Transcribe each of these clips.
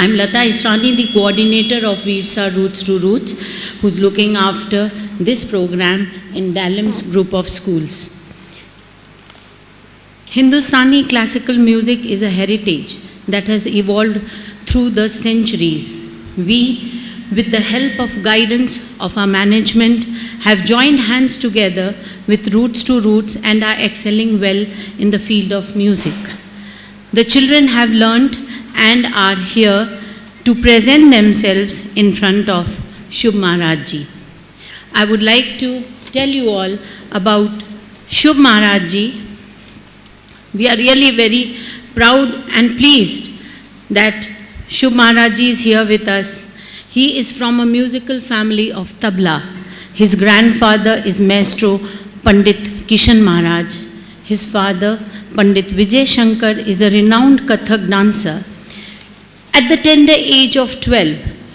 I'm Lata Israni, the coordinator of Virsa Roots to Roots, who's looking after this program in Dalim's group of schools. Hindustani classical music is a heritage that has evolved through the centuries. We, with the help of guidance of our management, have joined hands together with Roots to Roots and are excelling well in the field of music. The children have learned and are here to present themselves in front of Shubh Maharaj Ji. I would like to tell you all about Shubh Maharaj Ji. We are really very proud and pleased that Shubh Maharaj Ji is here with us. He is from a musical family of tabla. His grandfather is Maestro Pandit Kishan Maharaj. His father, Pandit Vijay Shankar, is a renowned Kathak dancer. At the tender age of 12,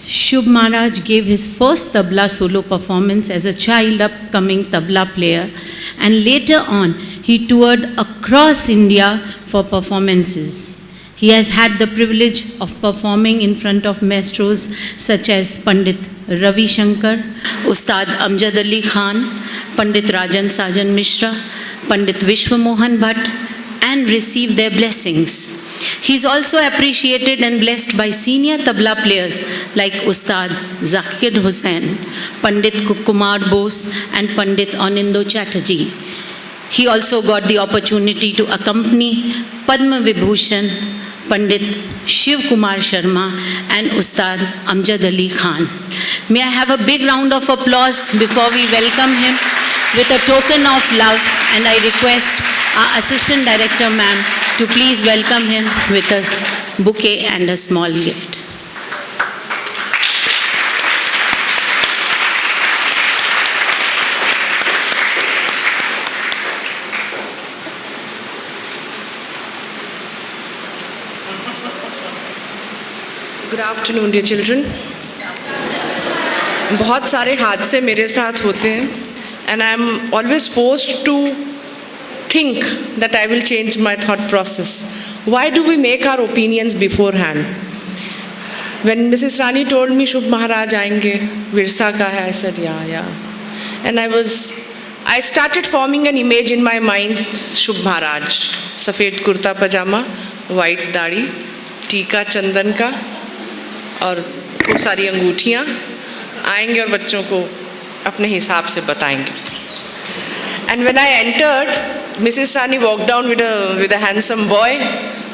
Shubh Maharaj gave his first tabla solo performance as a child upcoming tabla player, and later on he toured across India for performances. He has had the privilege of performing in front of maestros such as Pandit Ravi Shankar, Ustad Amjad Ali Khan, Pandit Rajan Sajan Mishra, Pandit Vishwa Mohan Bhatt, and received their blessings. He is also appreciated and blessed by senior tabla players like Ustad Zakir Hussain, Pandit Kumar Bose, and Pandit Anindo Chatterjee. He also got the opportunity to accompany Padma Vibhushan, Pandit Shiv Kumar Sharma, and Ustad Amjad Ali Khan. May I have a big round of applause before we welcome him with a token of love, and I request our Assistant Director ma'am to please welcome him with a bouquet and a small gift. Good afternoon, dear children. बहुत सारे हादसे मेरे साथ होते हैं, and I am always forced to think that I will change my thought process. Why do we make our opinions beforehand? When Mrs. Rani told me Shubh Maharaj आएंगे, Virsa का है, I said yeah. And I started forming an image in my mind. Shubh Maharaj, सफेद कुर्ता पजामा, white दाढ़ी, टीका चंदन का, और खूब सारी अंगूठियाँ, आएंगे और बच्चों को अपने हिसाब से बताएंगे. And when I entered, Mrs. Rani walked down with a handsome boy.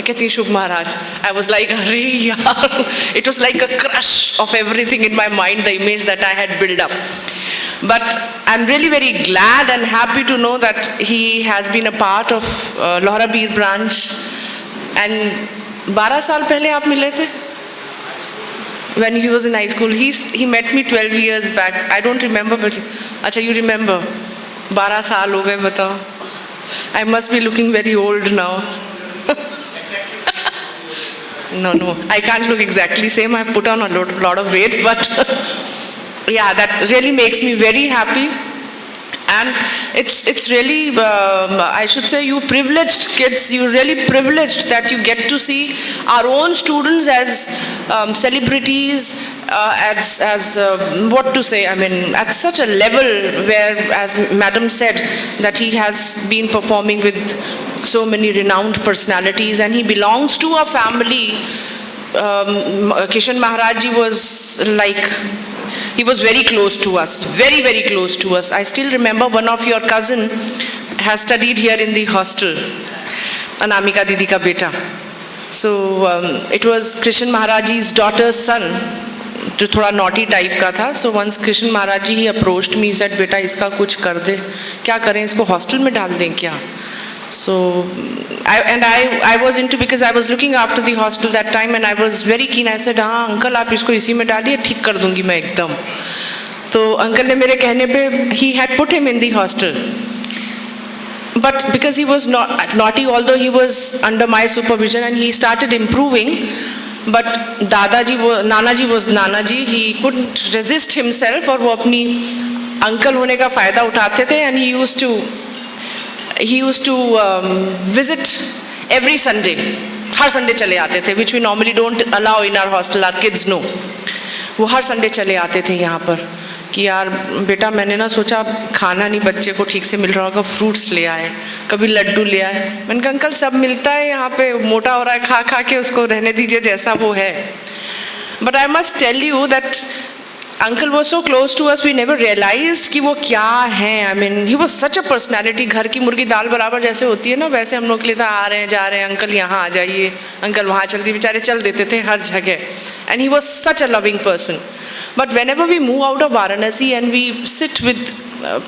कहती Shubh Maharaj. I was like, अरे यार, it was like a crush of everything in my mind, the image that I had built up. But I'm really very glad and happy to know that he has been a part of Lohra Bir branch. And 12 साल पहले आप मिले थे? When he was in high school, he met me 12 years back. I don't remember, but अच्छा, you remember? 12 साल हो गए, बताओ. I must be looking very old now. No, I can't look exactly same. I've put on a lot of weight, but yeah, that really makes me very happy. And it's really, I should say, you privileged kids, you're really privileged that you get to see our own students as celebrities, what to say, I mean, at such a level where, as Madam said, that he has been performing with so many renowned personalities, and he belongs to a family. Kishan Maharaj Ji was like, he was very close to us, very, very close to us. I still remember one of your cousin has studied here in the hostel, Anamika Didi ka beta. So it was Kishan Maharaj Ji's daughter's son, जो थोड़ा naughty type का था. So once Kishan Maharaj Ji, he approached me, he said, बेटा इसका कुछ कर दे, क्या करें, इसको hostel में डाल दें क्या? So I was into, because I was looking after the hostel that time, and I was very keen. I said, हाँ अंकल आप इसको इसी में डालिए, ठीक कर दूंगी मैं एकदम. तो अंकल ने मेरे कहने पे, he had put him in the hostel. But because he was not naughty, although he was under my supervision, and he started improving, but Nanaji was Nanaji, he couldn't resist himself, और वो अपनी uncle होने का फायदा उठाते थे, and he used to visit every Sunday हर Sunday चले आते थे, which we normally don't allow in our hostel, our kids no. वो हर संडे चले आते थे यहाँ पर कि यार बेटा मैंने ना सोचा खाना नहीं बच्चे को ठीक से मिल रहा होगा, फ्रूट्स ले आए, कभी लड्डू ले आए। मैंने कहा अंकल सब मिलता है यहाँ पे, मोटा हो रहा है खा खा के, उसको रहने दीजिए जैसा वो है। But I must tell you that Uncle was so close to us, we never realized कि वो क्या है। I mean, he was such a personality। घर की मुर्गी दाल बराबर जैसे होती है ना, वैसे हम लोग के लिए था, आ रहे हैं जा रहे हैं, अंकल यहाँ आ जाइए, अंकल वहाँ चलती, बेचारे चल देते थे हर जगह। And he was such a loving person। But whenever we move out of Varanasi and we sit with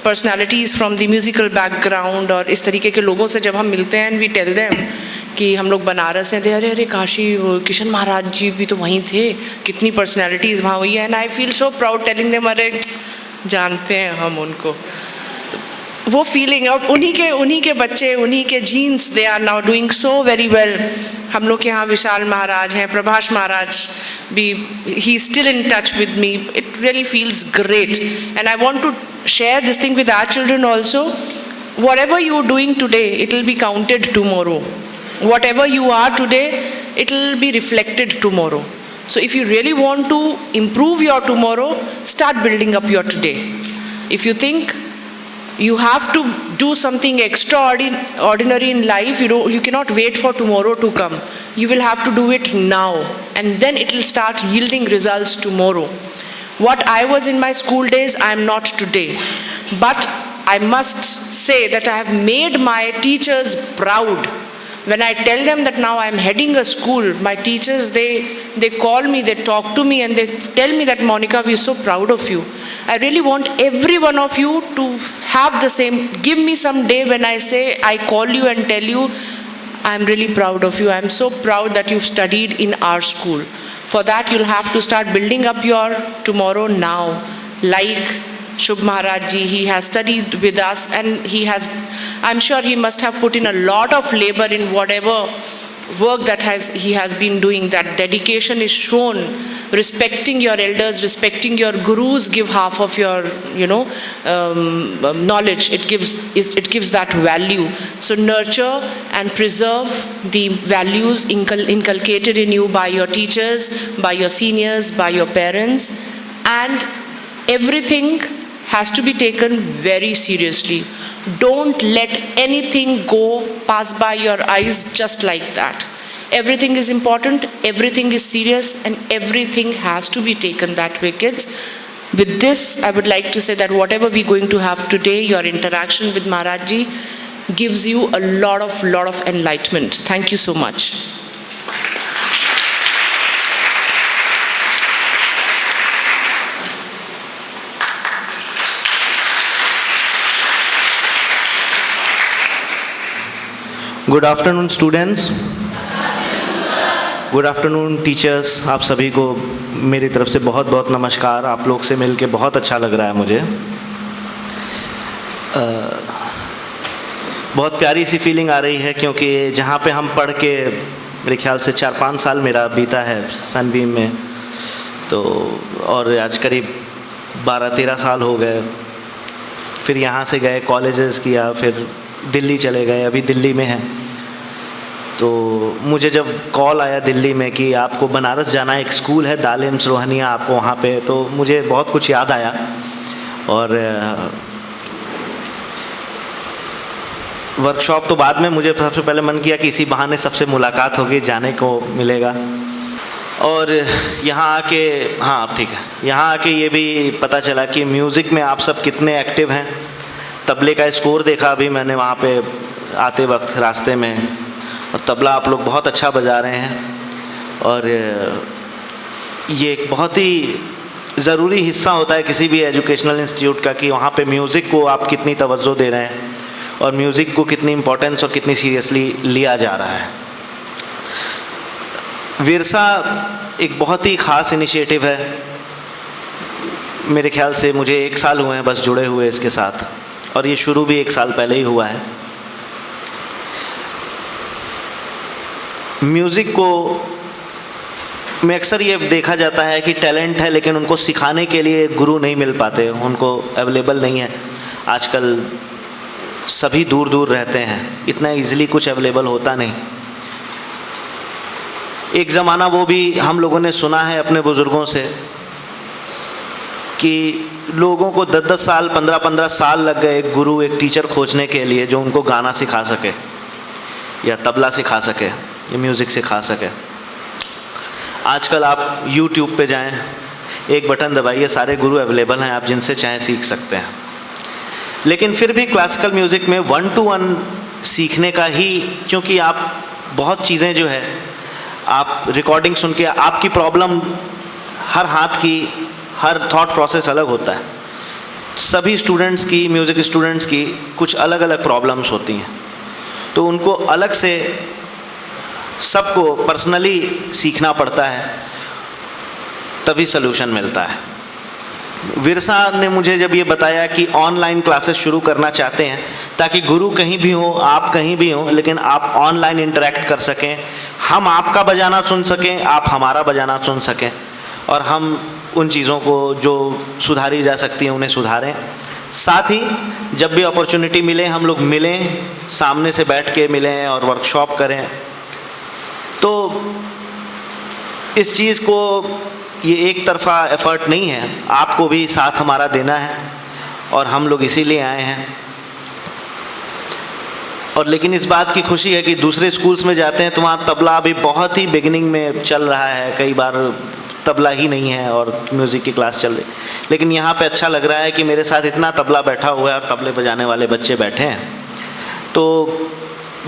personalities from the musical background और इस तरीके के लोगों से जब हम मिलते हैं, and we tell them कि हम लोग बनारस हैं, अरे अरे काशी किशन महाराज जी भी तो वहीं थे, कितनी पर्सनैलिटीज़ वहाँ हुई है। And I feel so proud telling them, अरे जानते हैं हम उनको। तो वो फीलिंग, और उन्हीं के बच्चे, उन्हीं के genes, they are now doing so very well. हम लोग के यहाँ विशाल महाराज हैं, प्रभाष महाराज भी, he still in touch with me. It really feels great and I want to share this thing with our children also. Whatever you are doing today, it will be counted tomorrow. Whatever you are today, it will be reflected tomorrow. So if you really want to improve your tomorrow, start building up your today. If you think you have to do something extraordinary in life, you cannot wait for tomorrow to come. You will have to do it now, and then it will start yielding results tomorrow. What I was in my school days, I am not today. But I must say that I have made my teachers proud. When I tell them that now I am heading a school, my teachers, they call me, they talk to me, and they tell me that Monica, we are so proud of you. I really want every one of you to have the same. Give me some day when I say, I call you and tell you, I am really proud of you. I am so proud that you've studied in our school. For that, you'll have to start building up your tomorrow now. Like Shubh Maharaj ji, he has studied with us, and I'm sure he must have put in a lot of labor in whatever work that he has been doing. That dedication is shown. Respecting your elders, respecting your gurus, give half of your knowledge. It gives that value. So nurture and preserve the values inculcated in you by your teachers, by your seniors, by your parents, and everything has to be taken very seriously. Don't let anything pass by your eyes just like that. Everything is important, everything is serious, and everything has to be taken that way, kids. With this, I would like to say that whatever we're going to have today, your interaction with Maharaj ji gives you a lot of enlightenment. Thank you so much. Good afternoon students, good afternoon teachers. आप सभी को मेरी तरफ से बहुत बहुत नमस्कार। आप लोग से मिलके बहुत अच्छा लग रहा है मुझे। बहुत प्यारी सी फीलिंग आ रही है, क्योंकि जहाँ पे हम पढ़ के मेरे ख्याल से 4-5 साल मेरा बीता है सनबीम में, तो और आज करीब 12-13 साल हो गए। फिर यहाँ से गए, कॉलेजेस किया, फिर दिल्ली चले गए, अभी दिल्ली में हैं। तो मुझे जब कॉल आया दिल्ली में कि आपको बनारस जाना है, एक स्कूल है दालिम्स रोहनिया, आपको वहाँ पे, तो मुझे बहुत कुछ याद आया। और वर्कशॉप तो बाद में, मुझे सबसे पहले मन किया कि इसी बहाने सबसे मुलाकात होगी, जाने को मिलेगा। और यहाँ आके, हाँ ठीक है, यहाँ आके ये भी पता चला कि म्यूज़िक में आप सब कितने एक्टिव हैं। तबले का स्कोर देखा अभी मैंने वहाँ पे आते वक्त रास्ते में, और तबला आप लोग बहुत अच्छा बजा रहे हैं। और ये एक बहुत ही ज़रूरी हिस्सा होता है किसी भी एजुकेशनल इंस्टीट्यूट का, कि वहाँ पे म्यूज़िक को आप कितनी तवज्जो दे रहे हैं और म्यूज़िक को कितनी इम्पोर्टेंस और कितनी सीरियसली लिया जा रहा है। विरसा एक बहुत ही ख़ास इनिशिएटिव है। मेरे ख्याल से मुझे 1 साल हुए हैं बस जुड़े हुए इसके साथ, और ये शुरू भी 1 साल पहले ही हुआ है। म्यूज़िक को में अक्सर ये देखा जाता है कि टैलेंट है, लेकिन उनको सिखाने के लिए गुरु नहीं मिल पाते, उनको अवेलेबल नहीं है। आजकल सभी दूर दूर रहते हैं, इतना इजीली कुछ अवेलेबल होता नहीं। एक ज़माना वो भी हम लोगों ने सुना है अपने बुज़ुर्गों से कि लोगों को 10-10 साल 15-15 साल लग गए एक गुरु एक टीचर खोजने के लिए जो उनको गाना सिखा सके या तबला सिखा सके या म्यूज़िक सिखा सके। आजकल आप YouTube पे जाएं, एक बटन दबाइए, सारे गुरु अवेलेबल हैं, आप जिनसे चाहें सीख सकते हैं। लेकिन फिर भी क्लासिकल म्यूज़िक में 1-to-1 सीखने का ही, क्योंकि आप बहुत चीज़ें जो है आप रिकॉर्डिंग सुन के आपकी प्रॉब्लम, हर हाथ की हर थॉट प्रोसेस अलग होता है। सभी स्टूडेंट्स की, म्यूज़िक स्टूडेंट्स की कुछ अलग अलग प्रॉब्लम्स होती हैं, तो उनको अलग से सबको पर्सनली सीखना पड़ता है, तभी सलूशन मिलता है। विरसा ने मुझे जब ये बताया कि ऑनलाइन क्लासेस शुरू करना चाहते हैं ताकि गुरु कहीं भी हो, आप कहीं भी हो, लेकिन आप ऑनलाइन इंटरेक्ट कर सकें, हम आपका बजाना सुन सकें, आप हमारा बजाना सुन सकें, और हम उन चीज़ों को जो सुधारी जा सकती हैं उन्हें सुधारें। साथ ही जब भी अपॉर्चुनिटी मिले हम लोग मिलें, सामने से बैठ के मिलें और वर्कशॉप करें। तो इस चीज़ को, ये एक तरफा एफर्ट नहीं है, आपको भी साथ हमारा देना है और हम लोग इसीलिए आए हैं। और लेकिन इस बात की खुशी है कि दूसरे स्कूल्स में जाते हैं तो वहाँ तबला अभी बहुत ही बिगिनिंग में चल रहा है, कई बार तबला ही नहीं है और म्यूज़िक की क्लास चल रही। लेकिन यहाँ पे अच्छा लग रहा है कि मेरे साथ इतना तबला बैठा हुआ है और तबले बजाने वाले बच्चे बैठे हैं। तो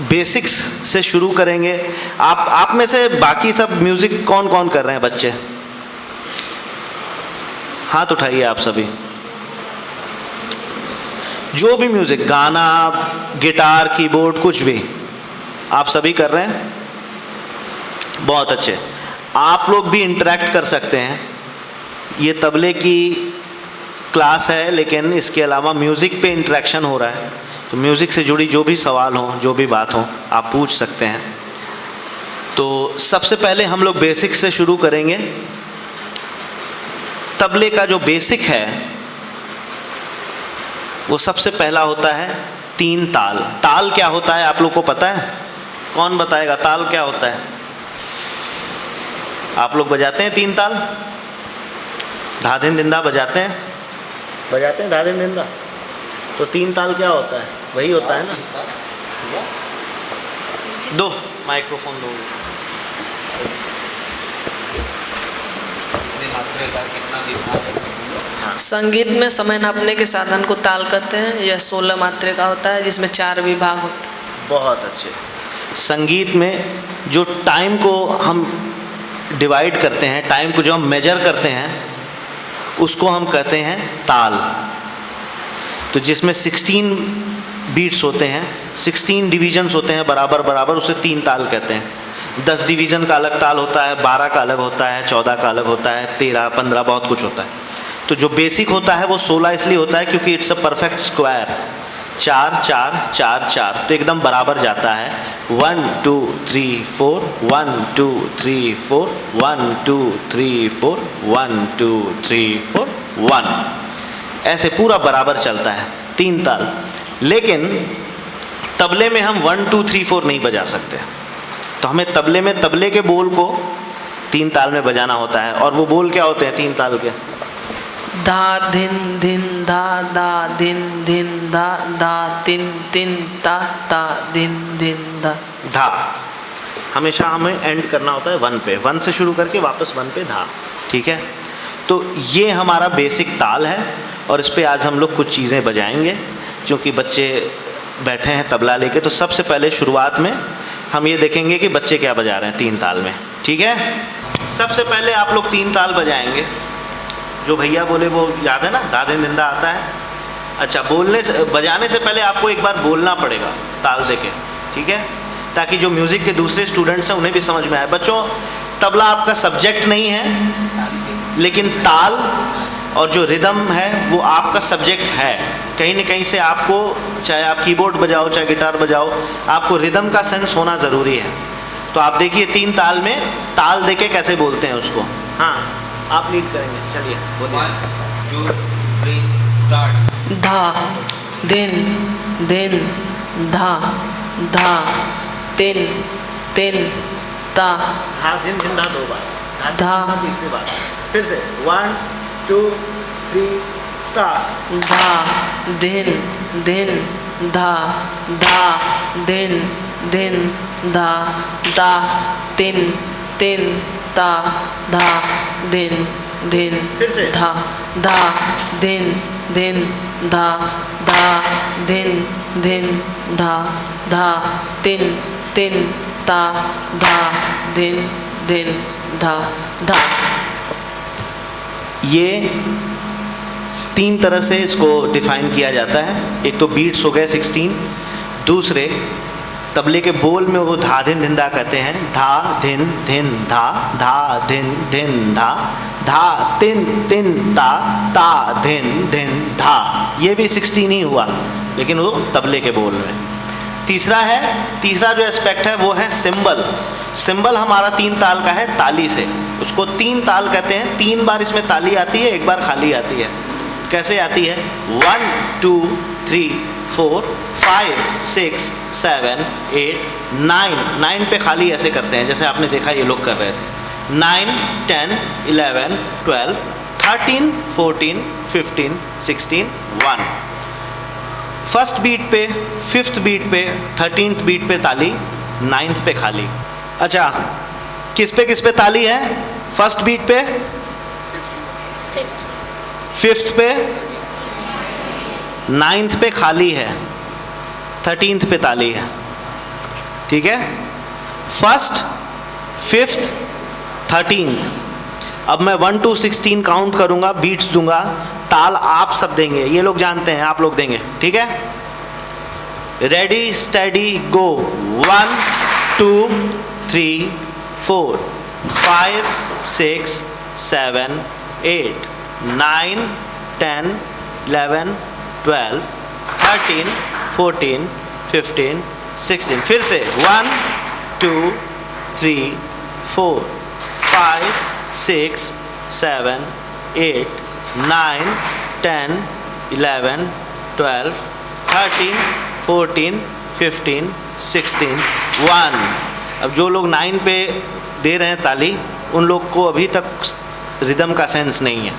बेसिक्स से शुरू करेंगे। आप में से बाकी सब म्यूज़िक कौन कौन कर रहे हैं बच्चे? हाथ उठाइए आप सभी। जो भी म्यूज़िक, गाना, गिटार, कीबोर्ड, कुछ भी, आप सभी कर रहे हैं? बहुत अच्छे। आप लोग भी इंटरेक्ट कर सकते हैं। ये तबले की क्लास है, लेकिन इसके अलावा म्यूज़िक पे इंटरेक्शन हो रहा है, तो म्यूज़िक से जुड़ी जो भी सवाल हो, जो भी बात हो, आप पूछ सकते हैं। तो सबसे पहले हम लोग बेसिक से शुरू करेंगे। तबले का जो बेसिक है वो सबसे पहला होता है 3 ताल। ताल क्या होता है आप लोग को पता है? कौन बताएगा ताल क्या होता है? आप लोग बजाते हैं 3 ताल? धा दिन दिंदा बजाते हैं? बजाते हैं धा दिन दिंदा? तो 3 ताल क्या होता है? वही होता है ना? दो माइक्रोफोन दो। संगीत में समय नापने के साधन को ताल कहते हैं। यह 16 मात्रे का होता है, जिसमें 4 विभाग होते हैं। बहुत अच्छे। संगीत में जो टाइम को हम डिवाइड करते हैं, टाइम को जो हम मेजर करते हैं, उसको हम कहते हैं ताल। तो जिसमें 16 बीट्स होते हैं, 16 डिवीजन्स होते हैं बराबर बराबर, उसे 3 ताल कहते हैं। 10 डिवीज़न का अलग ताल होता है, 12 का अलग होता है, 14 का अलग होता है, 13, 15 बहुत कुछ होता है। तो जो बेसिक होता है वो 16 इसलिए होता है क्योंकि इट्स अ परफेक्ट स्क्वायर, 4 4 4 4, तो एकदम बराबर जाता है। 1 2 3 4, 1 2 3 4, 1 2 3 4, 1 2 3 4, 1, ऐसे पूरा बराबर चलता है 3 ताल। लेकिन तबले में हम 1 2 3 4 नहीं बजा सकते, तो हमें तबले में तबले के बोल को 3 ताल में बजाना होता है। और वो बोल क्या होते हैं 3 ताल के? धा धिन धिन धा धा धिन धिन धा धा तिन तिन ता ता धिन धिन धा। धा हमेशा हमें एंड करना होता है 1 पे, 1 से शुरू करके वापस 1 पे धा, ठीक है। तो ये हमारा बेसिक ताल है और इस पे आज हम लोग कुछ चीज़ें बजाएंगे। क्योंकि बच्चे बैठे हैं तबला लेके, तो सबसे पहले शुरुआत में हम ये देखेंगे कि बच्चे क्या बजा रहे हैं 3 ताल में, ठीक है। सबसे पहले आप लोग 3 ताल बजाएंगे। जो भैया बोले वो याद है ना, दादे निंदा आता है। अच्छा, बजाने से पहले आपको एक बार बोलना पड़ेगा ताल देके, ठीक है, ताकि जो म्यूज़िक के दूसरे स्टूडेंट्स हैं उन्हें भी समझ में आए। बच्चों, तबला आपका सब्जेक्ट नहीं है, लेकिन ताल और जो रिदम है वो आपका सब्जेक्ट है। कहीं न कहीं से आपको, चाहे आप कीबोर्ड बजाओ चाहे गिटार बजाओ, आपको रिदम का सेंस होना ज़रूरी है। तो आप देखिए 3 ताल में ताल देके कैसे बोलते हैं उसको। हाँ, आप लीड करेंगे, चलिए बोलिए। 1 2 3 स्टार्ट। धा दिन दिन धा धा तिन तिन दा धा धिन धिन धा 2 बार, धा धा। तीसरी बार, फिर से 1 2 3 स्टार्ट। धा धिन धिन धा धा धिन धिन धा धा तिन तिन ता धा धिन धिन फिर से। धा धा धिन धिन धा धा धिन धिन धा धा तिन तिन ता धा धिन धिन धा धा। ये 3 तरह से इसको डिफाइन किया जाता है। एक तो बीट्स हो गए 16, दूसरे तबले के बोल में वो धा धिन धिन धा कहते हैं, धा धिन धिन धा धा धिन धिन धा धा तिन तिन ता ता धिन धिन धा। ये भी 16 ही हुआ, लेकिन वो तबले के बोल में। तीसरा जो एस्पेक्ट है वो है सिंबल। सिंबल हमारा 3 ताल का है ताली से, उसको 3 ताल कहते हैं। 3 बार इसमें ताली आती है, 1 बार खाली आती है। कैसे आती है? 1 2 3 4 5 6 7 8 9। 9 पे खाली ऐसे करते हैं जैसे आपने देखा ये लोग कर रहे थे। 9 10 11 12 13 14 15 16 1। फर्स्ट बीट पे, 5th बीट पे, 13th बीट पे ताली, 9th पे खाली। अच्छा, किस पे ताली है? फर्स्ट बीट पे, 5th पे, 9th पे खाली है, 13th पे ताली है। ठीक है, फर्स्ट 5th 13th। अब मैं 1 to 16 काउंट करूंगा, बीट्स दूंगा, ताल आप सब देंगे, ये लोग जानते हैं, आप लोग देंगे। ठीक है, रेडी स्टेडी गो। 1 2 3 4 5 6 7 8 9 10 11 12 13 14 15 16। फिर से 1 2 3 4 5 6 7 8 9 10 11 12 13 14 15 16 1। अब जो लोग 9 पे दे रहे हैं ताली, उन लोग को अभी तक रिदम का सेंस नहीं है,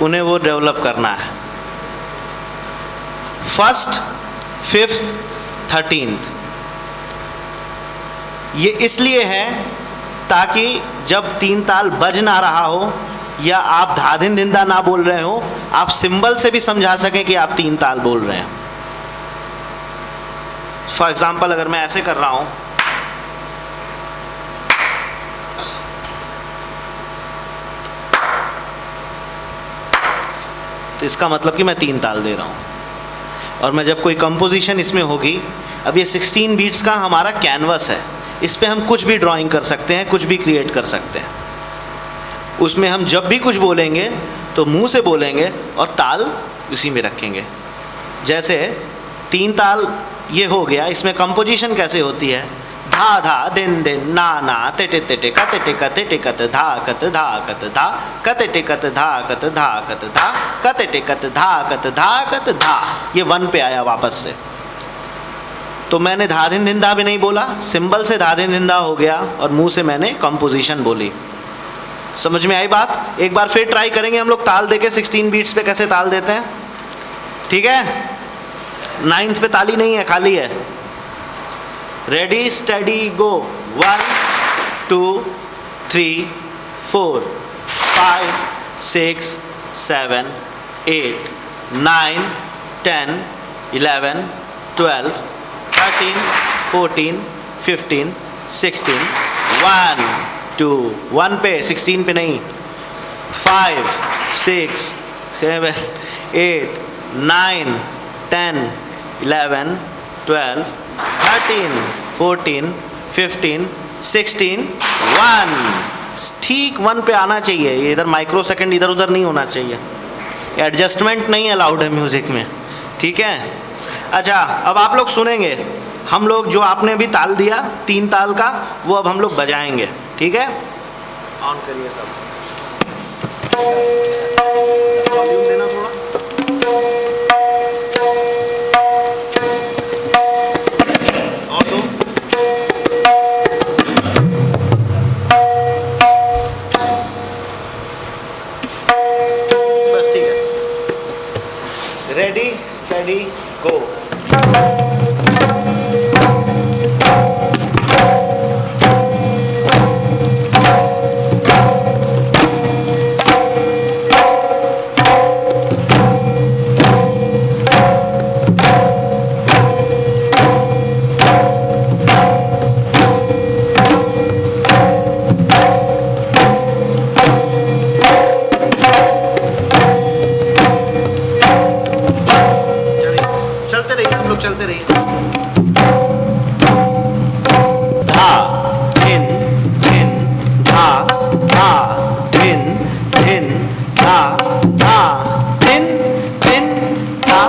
उन्हें वो डेवलप करना है। फर्स्ट 5th 13th ये इसलिए है ताकि जब 3 ताल बज ना रहा हो या आप धा धिन धिन धा ना बोल रहे हो, आप सिंबल से भी समझा सकें कि आप 3 ताल बोल रहे हैं। फॉर एग्जाम्पल, अगर मैं ऐसे कर रहा हूं, तो इसका मतलब कि मैं 3 ताल दे रहा हूं। और मैं जब कोई कंपोजिशन इसमें होगी, अब ये 16 बीट्स का हमारा कैनवस है, इस पे हम कुछ भी ड्राइंग कर सकते हैं, कुछ भी क्रिएट कर सकते हैं। उसमें हम जब भी कुछ बोलेंगे तो मुंह से बोलेंगे और ताल उसी में रखेंगे। जैसे 3 ताल ये हो गया, इसमें कंपोजिशन कैसे होती है? धा धा दिन दिन ना ना तेटे तेटे कते टेकते टेकत धा कत धा कत धा कते टेकत धा कत धा कत धा कते टेकत धा कत धा कत धा। ये 1 पे आया वापस से, तो मैंने धा धिन धिन धा भी नहीं बोला, सिंबल से धा धिन धिन धा हो गया और मुंह से मैंने कंपोजिशन बोली। समझ में आई बात? एक बार फिर ट्राई करेंगे हम लोग ताल देके 16 बीट्स पे कैसे ताल देते हैं। ठीक है, 9th पे ताली नहीं है, खाली है। रेडी स्टेडी गो। 1 2 3 4 5 6 7 8 9 10 11 12 13 14 15 16 1 2 1 पे, 16 पे नहीं। 5 6 7 8 9 10 11 12 13 14 15 16 1। ठीक 1 पे आना चाहिए, ये इधर माइक्रो सेकंड इधर उधर नहीं होना चाहिए। एडजस्टमेंट नहीं अलाउड है म्यूजिक में। ठीक है, अच्छा अब आप लोग सुनेंगे, हम लोग जो आपने अभी ताल दिया 3 ताल का, वो अब हम लोग बजाएंगे। ठीक है, ऑन करिए सब, वॉल्यूम देना थोड़ा। और दो रेडी स्टडी गो। चलते रहिए हम लोग, चलते रहिए। धा धिन धिन धा धा धिन धिन धा धा धिन धिन धा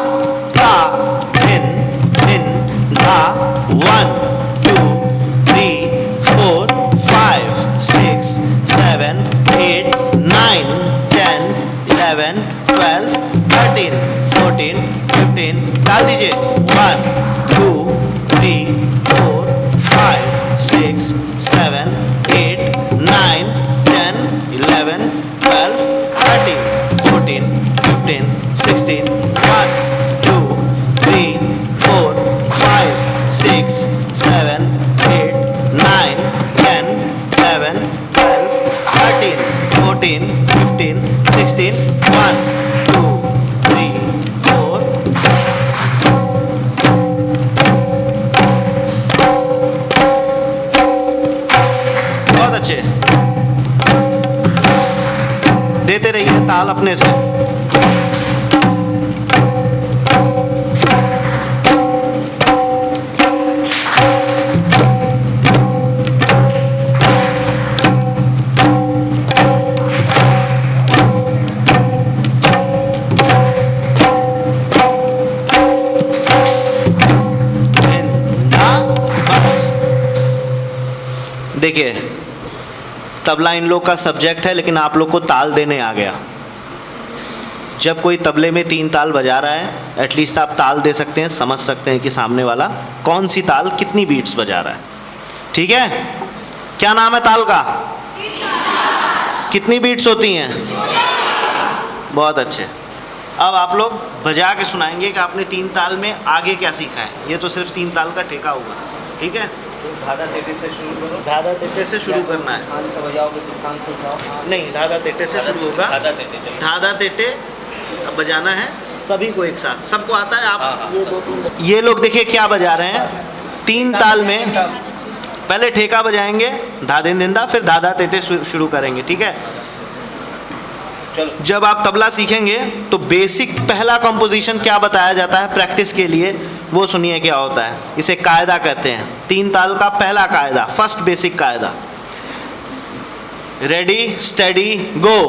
धा धिन धिन धा। 1 2 3 4 5 6 7 8 9 10 11 12 13 14 15। डाल दीजिए। 1 2 3 4 5 6 7 8 9 10 11 12 13 14 15 16। 1 2 3 4 5 6 7 8 9 10 11 12 13 14 15 16। 1 2 3 4। बहुत अच्छे, देते रहिए ताल अपने से। देखिए तबला इन लोग का सब्जेक्ट है, लेकिन आप लोग को ताल देने आ गया। जब कोई तबले में 3 ताल बजा रहा है, एटलीस्ट आप ताल दे सकते हैं, समझ सकते हैं कि सामने वाला कौन सी ताल कितनी बीट्स बजा रहा है। ठीक है, क्या नाम है ताल का? कितनी बीट्स होती हैं? बहुत अच्छे। अब आप लोग बजा के सुनाएंगे कि आपने 3 ताल में आगे क्या सीखा है। ये तो सिर्फ 3 ताल का ठेका हुआ, ठीक है। धाधा तेटे से शुरू करो। धाधा तेटे से शुरू करना है। नहीं, धाधा तेटे से शुरू होगा। धाधा तेटे अब बजाना है सभी को एक साथ। सबको आता है? आप ये लोग देखिए क्या बजा रहे हैं। 3 ताल में पहले ठेका बजाएंगे, धादिन दिंदा, फिर धाधा तेटे शुरू करेंगे, ठीक है। जब आप तबला सीखेंगे तो बेसिक पहला कंपोजिशन क्या बताया जाता है प्रैक्टिस के लिए, वो सुनिए क्या होता है। इसे कायदा कहते हैं। 3 ताल का पहला कायदा, फर्स्ट बेसिक कायदा। रेडी स्टडी गो।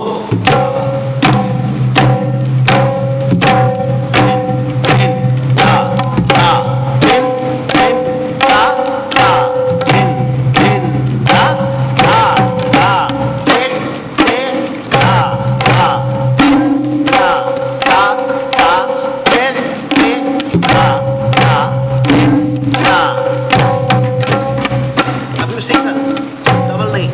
डबल नहीं।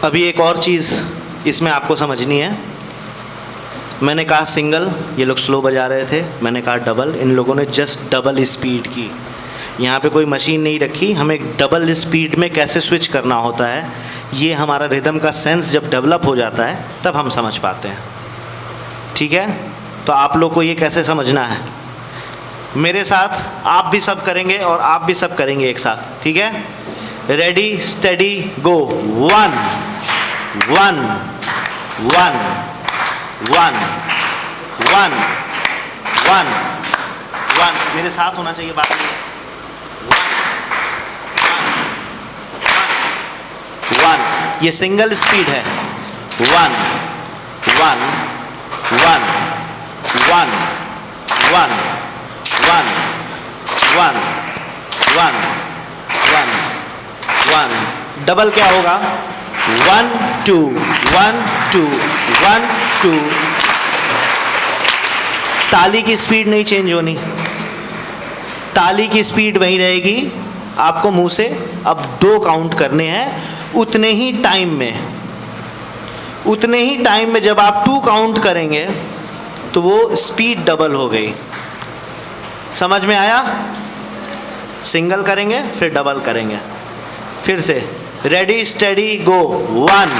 अभी एक और चीज़ इसमें आपको समझनी है। मैंने कहा सिंगल, ये लोग स्लो बजा रहे थे, मैंने कहा डबल, इन लोगों ने जस्ट डबल स्पीड की। यहाँ पे कोई मशीन नहीं रखी, हमें डबल स्पीड में कैसे स्विच करना होता है, ये हमारा रिदम का सेंस जब डेवलप हो जाता है तब हम समझ पाते हैं। ठीक है, तो आप लोग को ये कैसे समझना है, मेरे साथ आप भी सब करेंगे और आप भी सब करेंगे एक साथ। ठीक है, रेडी स्टेडी गो। 1 1 1 1 1 1 1, मेरे साथ होना चाहिए बात में। 1 ये सिंगल स्पीड है। 1 1 1 1 1 1 1 1 1 1। डबल क्या होगा? 1 2 1 2 1 2। ताली की स्पीड नहीं चेंज होनी, ताली की स्पीड वही रहेगी। आपको मुंह से अब 2 काउंट करने हैं उतने ही टाइम में। उतने ही टाइम में जब आप 2 काउंट करेंगे तो वो स्पीड डबल हो गई। समझ में आया? सिंगल करेंगे फिर डबल करेंगे। फिर से रेडी स्टेडी गो। 1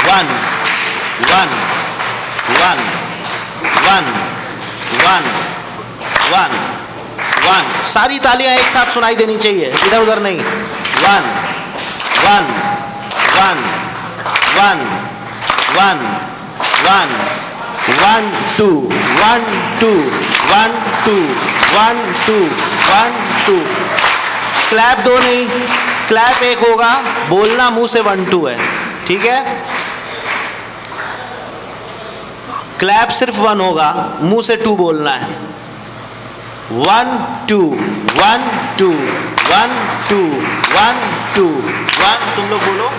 1 1 1 1 1 1 1। सारी तालियां एक साथ सुनाई देनी चाहिए, इधर उधर नहीं। 1 1 1 1 1 1 1 2 1 2 1 2 1 2 1 2। क्लैप 2 नहीं, क्लैप 1 होगा, बोलना मुंह से 1 2 है। ठीक है, क्लैप सिर्फ 1 होगा, मुंह से 2 बोलना है। 1 2 1 2 1 2 1 2 1। तुम लोग बोलो।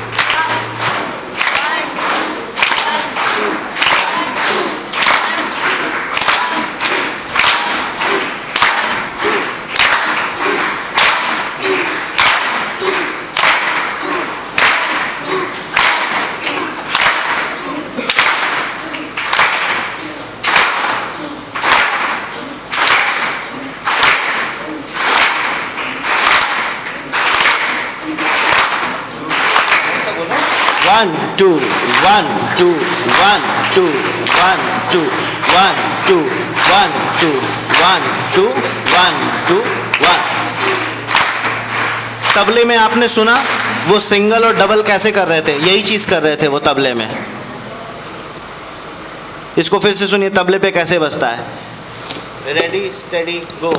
One two 1 2 1 2 1 2 1 2 1 2 1 2 1 2 1। तबले में आपने सुना वो सिंगल और डबल कैसे कर रहे थे, यही चीज कर रहे थे वो तबले में। इसको फिर से सुनिए, तबले पे कैसे बजता है। रेडी स्टेडी गो।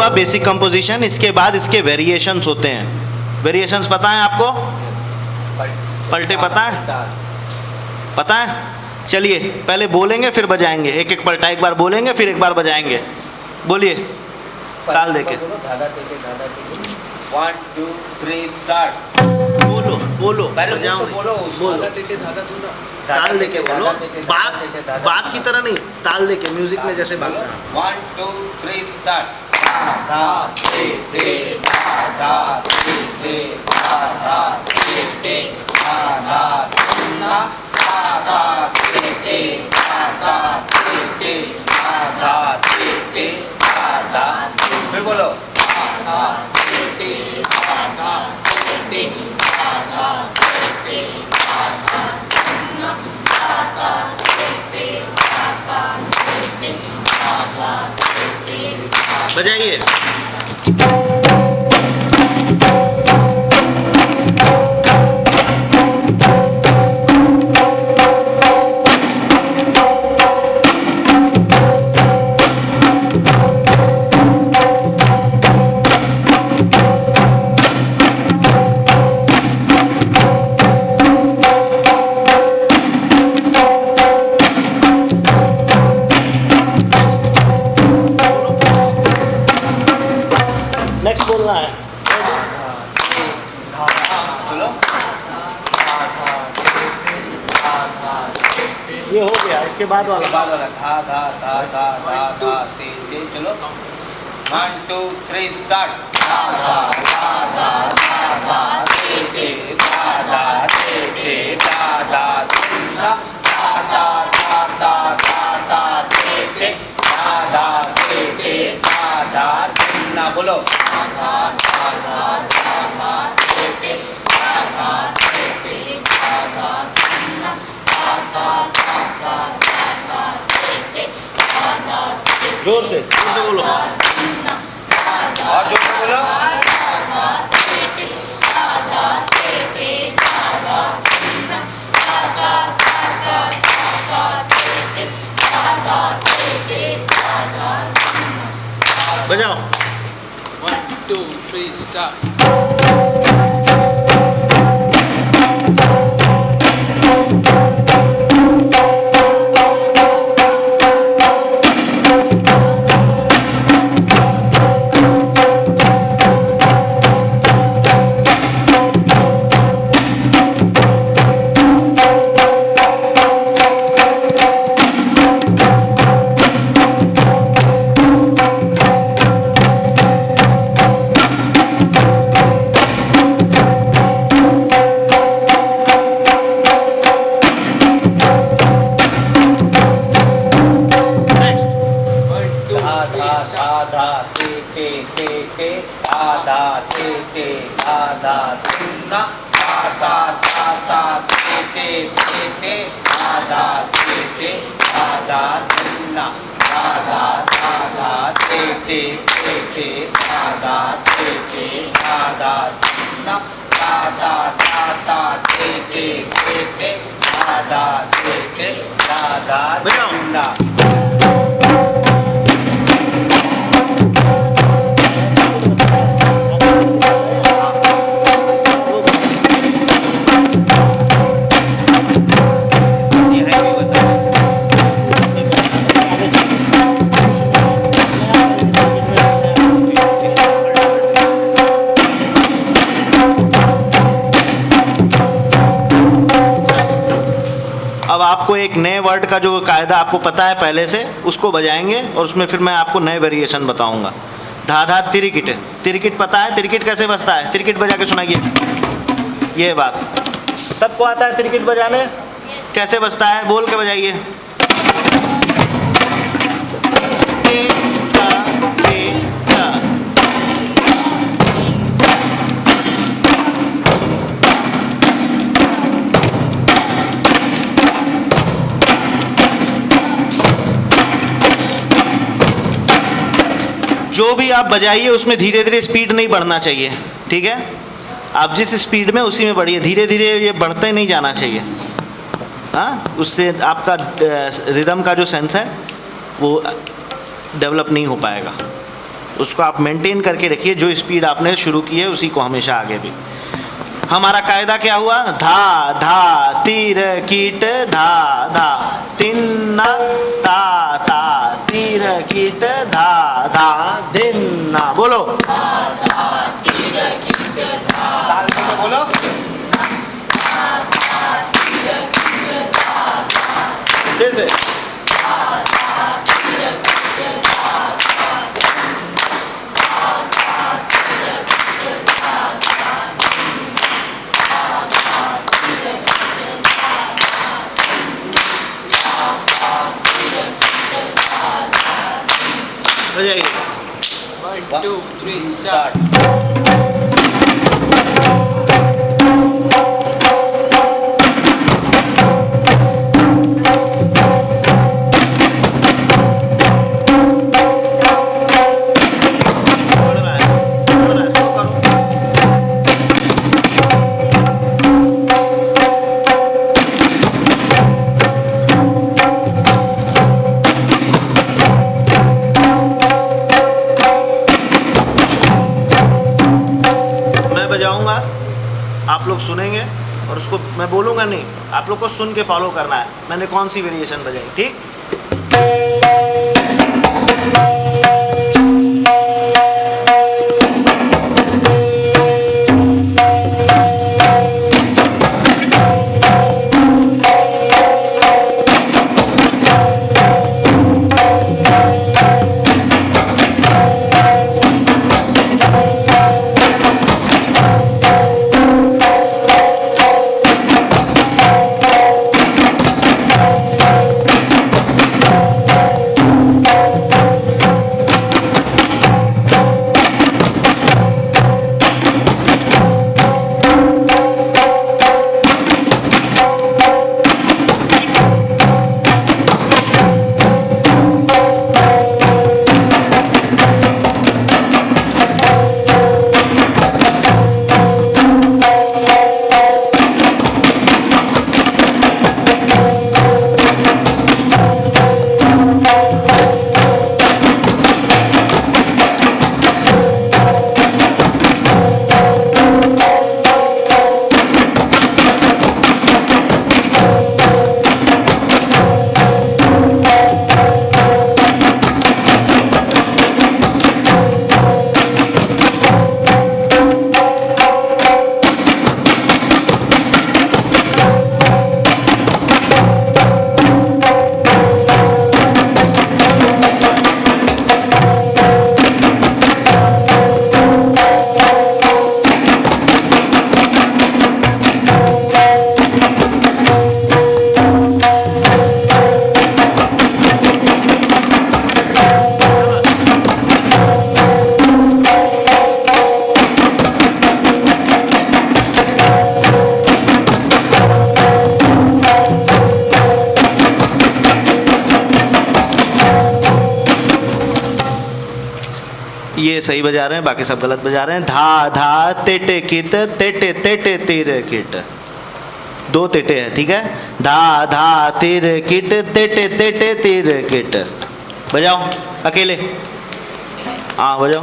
बेसिक कंपोजिशन, इसके बाद इसके वेरिएशंस होते हैं। वेरिएशंस पता है आपको? पलटे पता है? पता है? चलिए पहले बोलेंगे फिर बजाएंगे, एक एक पलटा, एक बार बोलेंगे फिर एक बार बजाएंगे। बोलिए ताल देके। 1 2 3 स्टार्ट। बोलो बोलो बजाओ, बोलो ताल देके बोलो, बात की तरह नहीं, ताल देके म्यूजिक में जैसे बात। 1 2 3 स्टार्ट। धा थे थे धा धा थे थे धा धा थे थे धा धा धा धा थे थे धा धा थे थे धा धा थे थे धा धा। फिर बोलो बजाइए। नेक्स्ट बोलना है। ये हो गया, इसके बाद वाला धा धा धा धा धा धा थे थे। चलो 1 2 3 स्टार्ट। धा धा धा धा धा धा थे थे धा धा थे थे धा धा धा धा धा धा धा धा थे थे धा धा थे थे धा धा ना बोलो। जोर से बोलो। और जोर से बोलो। बजाओ। 1 2 3 start. नेक्स्ट। 1 2 धा 3 धा start. धा धा थे थे थे थे धा धा थे थे धा धा ना धा धा धा धा थे थे थे थे धा धा थे थे धा धा ना धा धा धा धा थे थे थे थे धा धा थे थे धा धा ना धा धा धा धा थे थे थे थे धा धा थे थे धा धा बजाओ। ना। अब आपको एक नए वर्ड का जो कायदा आपको पता है पहले से, उसको बजाएंगे और उसमें फिर मैं आपको नए वेरिएशन बताऊंगा। धा धा तिरिकिट, तिरिकिट पता है? तिरिकिट कैसे बजता है? तिरिकिट बजा के सुनाइए। ये बात सबको आता है तिरिकिट बजाने? कैसे बजता है? बोल के बजाइए। टे, टा, टे, टा। जो भी आप बजाइए उसमें धीरे धीरे स्पीड नहीं बढ़ना चाहिए, ठीक है? आप जिस स्पीड में उसी में बढ़िए, धीरे धीरे ये बढ़ते नहीं जाना चाहिए। हाँ, उससे आपका रिदम का जो सेंस है वो डेवलप नहीं हो पाएगा। उसको आप मेंटेन करके रखिए, जो स्पीड आपने शुरू की है उसी को हमेशा आगे भी। हमारा कायदा क्या हुआ? धा धा तीर कीट धा धा तिन्ना ता ता तीर कीट धा धा धिन्ना। बोलो ताल में बोलो। फिर से। हो जाएगी। 1, 2, 3, start. बढ़ रहा है, स्लो करो। मैं बजाऊंगा, आप लोग सुनेंगे और उसको मैं बोलूंगा नहीं, आप लोग को सुन के फॉलो करना है मैंने कौन सी वेरिएशन बजाई, ठीक? ये सही बजा रहे हैं, बाकी सब गलत बजा रहे हैं। धा धा तेटे किट तेटे तेटे तीर किट, दो तेटे हैं, ठीक है। धा धा तीर किट तेटे तेटे तीर किट। बजाओ अकेले, हाँ बजाओ।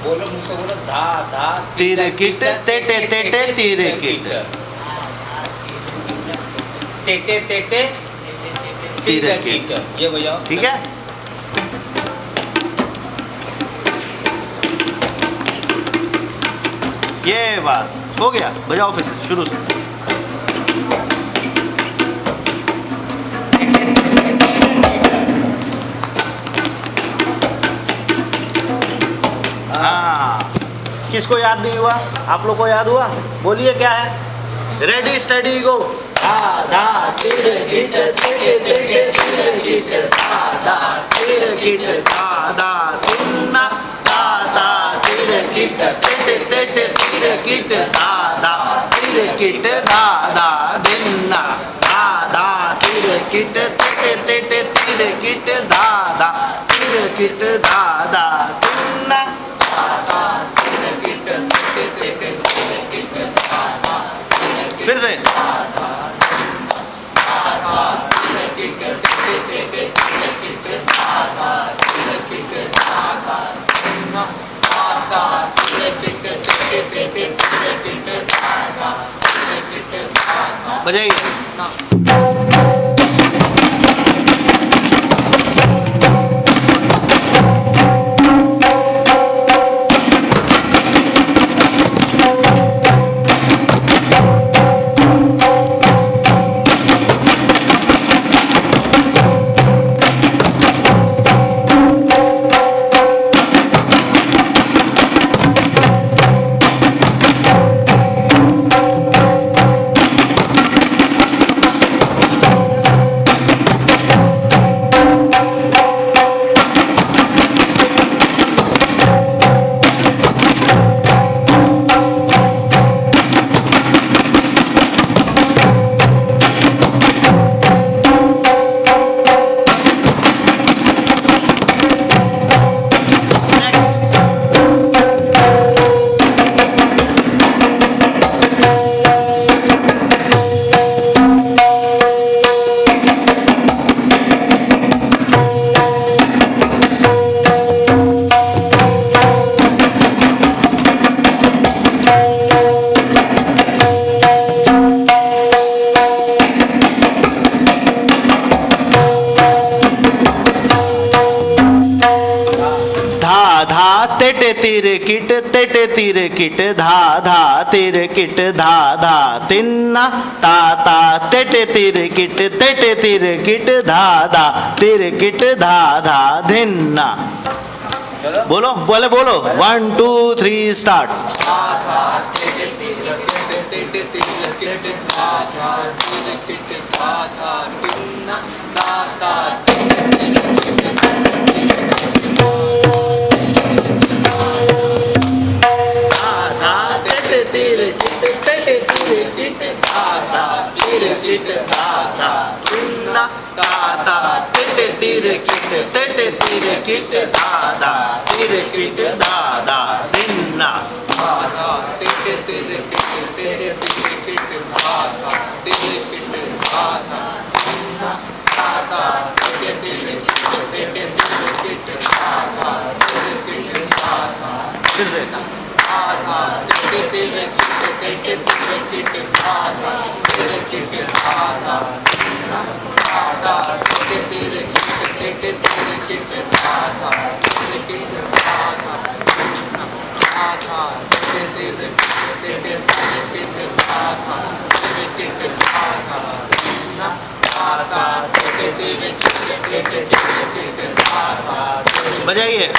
बोलो मुझसे बोलो। धा धा तीर किट तेटे तेटे तीर किट तेटे तेटे तीर कीट। ये बजाओ, ठीक है। ये बात हो गया, बजाओ फिर से शुरू से। हाँ, किसको याद नहीं हुआ? आप लोग को याद हुआ? बोलिए क्या है। रेडी स्टडी गो। धा धा तीर किट तेटे तेटे तीर किट धा धा तीर किट धा धा तिन्ना धा धा तीर किट तेटे तेटे तीर किट धा धा तीर किट धा धा दिन्ना धा धा तीर किट तेटे तेटे तीर किट धा धा तीर किट धा धा दिन्ना फिर से। बजाइए। किट तेटे तीर किट धा धा तीर किट धा धा तिन्ना ता ता तेटे तीर किट तेटे तीर किट धा धा तीर किट धा धा धिन्ना। बोलो बोले बोलो 1 2 3 स्टार्ट। बजाइए।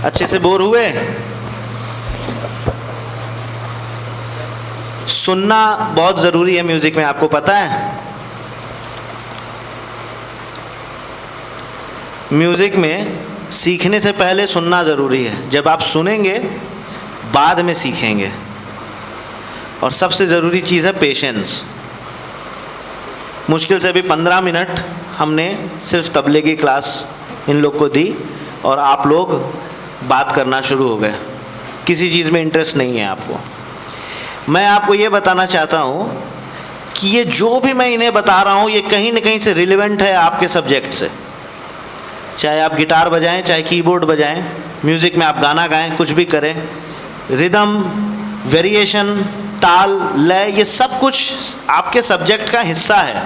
अच्छे से बोर हुए? सुनना बहुत ज़रूरी है म्यूज़िक में, आपको पता है? म्यूज़िक में सीखने से पहले सुनना ज़रूरी है। जब आप सुनेंगे बाद में सीखेंगे। और सबसे ज़रूरी चीज़ है पेशेंस। मुश्किल से भी 15 मिनट हमने सिर्फ तबले की क्लास इन लोग को दी और आप लोग बात करना शुरू हो गए। किसी चीज़ में इंटरेस्ट नहीं है आपको। मैं आपको ये बताना चाहता हूँ कि ये जो भी मैं इन्हें बता रहा हूँ ये कहीं ना कहीं से रिलेवेंट है आपके सब्जेक्ट से। चाहे आप गिटार बजाएं, चाहे कीबोर्ड बजाएं, म्यूज़िक में आप गाना गाएं, कुछ भी करें, रिदम, वेरिएशन, ताल, लय, ये सब कुछ आपके सब्जेक्ट का हिस्सा है।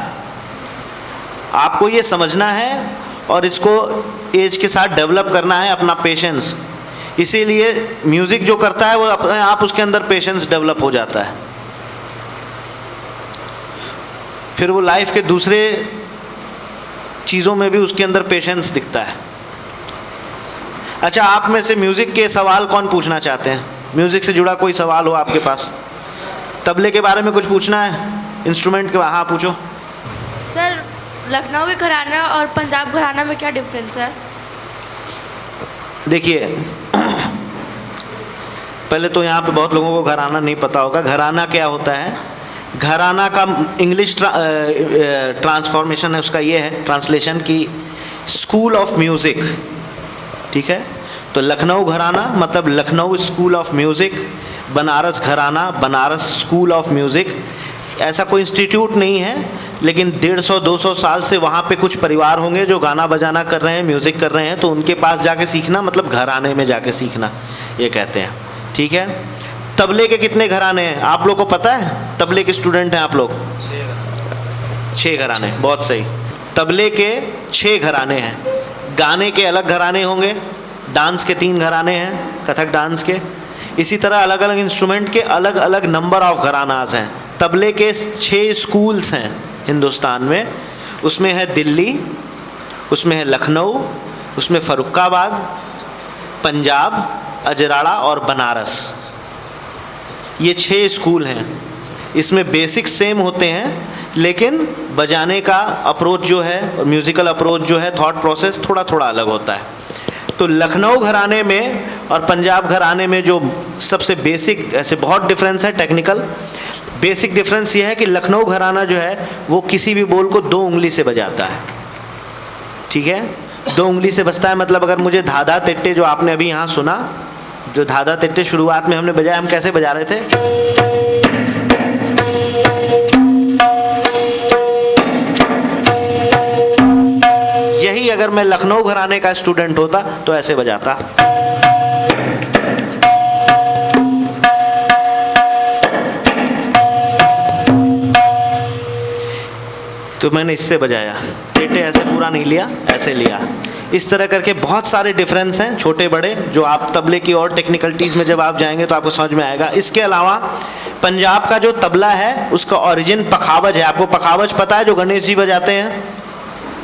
आपको ये समझना है और इसको एज के साथ डेवलप करना है, अपना पेशेंस। इसीलिए म्यूज़िक जो करता है वो अपने आप उसके अंदर पेशेंस डेवलप हो जाता है। फिर वो लाइफ के दूसरे चीज़ों में भी उसके अंदर पेशेंस दिखता है। अच्छा, आप में से म्यूज़िक के सवाल कौन पूछना चाहते हैं? म्यूज़िक से जुड़ा कोई सवाल हो आपके पास? तबले के बारे में कुछ पूछना है? इंस्ट्रूमेंट के? हाँ, पूछो। सर, लखनऊ के घराना और पंजाब घराना में क्या डिफरेंस है? देखिए, पहले तो यहाँ पे बहुत लोगों को घराना नहीं पता होगा। घराना क्या होता है? घराना का इंग्लिश ट्रांसफॉर्मेशन है उसका, ये है ट्रांसलेशन की स्कूल ऑफ म्यूज़िक। ठीक है, तो लखनऊ घराना मतलब Lucknow school of music, Banaras घराना बनारस स्कूल ऑफ म्यूज़िक। ऐसा कोई इंस्टीट्यूट नहीं है, लेकिन 150-200 साल से वहाँ पे कुछ परिवार होंगे जो गाना बजाना कर रहे हैं, म्यूज़िक कर रहे हैं, तो उनके पास जाके सीखना मतलब घराने में जाके सीखना, ये कहते हैं। ठीक है, तबले के कितने घराने हैं आप लोग को पता है? तबले के स्टूडेंट हैं आप लोग? 6 घराने, बहुत सही। तबले के 6 घराने हैं। गाने के अलग घराने होंगे, डांस के 3 घराने हैं, कथक डांस के। इसी तरह अलग अलग इंस्ट्रूमेंट के अलग अलग नंबर ऑफ घरानाज हैं। तबले के 6 स्कूल्स हैं हिंदुस्तान में। उसमें है दिल्ली, उसमें है लखनऊ, उसमें फ़र्रुखाबाद, पंजाब, अजराड़ा और बनारस। ये 6 स्कूल हैं। इसमें बेसिक्स सेम होते हैं, लेकिन बजाने का अप्रोच जो है, म्यूज़िकल अप्रोच जो है, थॉट प्रोसेस थोड़ा थोड़ा अलग होता है। तो लखनऊ घराने में और पंजाब घराने में जो सबसे बेसिक, ऐसे बहुत डिफरेंस है टेक्निकल। बेसिक डिफरेंस ये है कि लखनऊ घराना जो है वो किसी भी बोल को 2 उंगली से बजाता है। ठीक है, 2 उंगली से बजता है। मतलब अगर मुझे धाधा तिट्टे जो आपने अभी यहाँ सुना, जो धाधा तिट्टे शुरुआत में हमने बजाया, हम कैसे बजा रहे थे? यही अगर मैं लखनऊ घराने का स्टूडेंट होता तो ऐसे बजाता। तो मैंने इससे बजाया, टेटे ऐसे पूरा नहीं लिया, ऐसे लिया। इस तरह करके बहुत सारे डिफरेंस हैं छोटे बड़े, जो आप तबले की और टेक्निकलिटीज़ में जब आप जाएंगे तो आपको समझ में आएगा। इसके अलावा पंजाब का जो तबला है उसका ओरिजिन पखावज है। आपको पखावज पता है, जो गणेश जी बजाते हैं?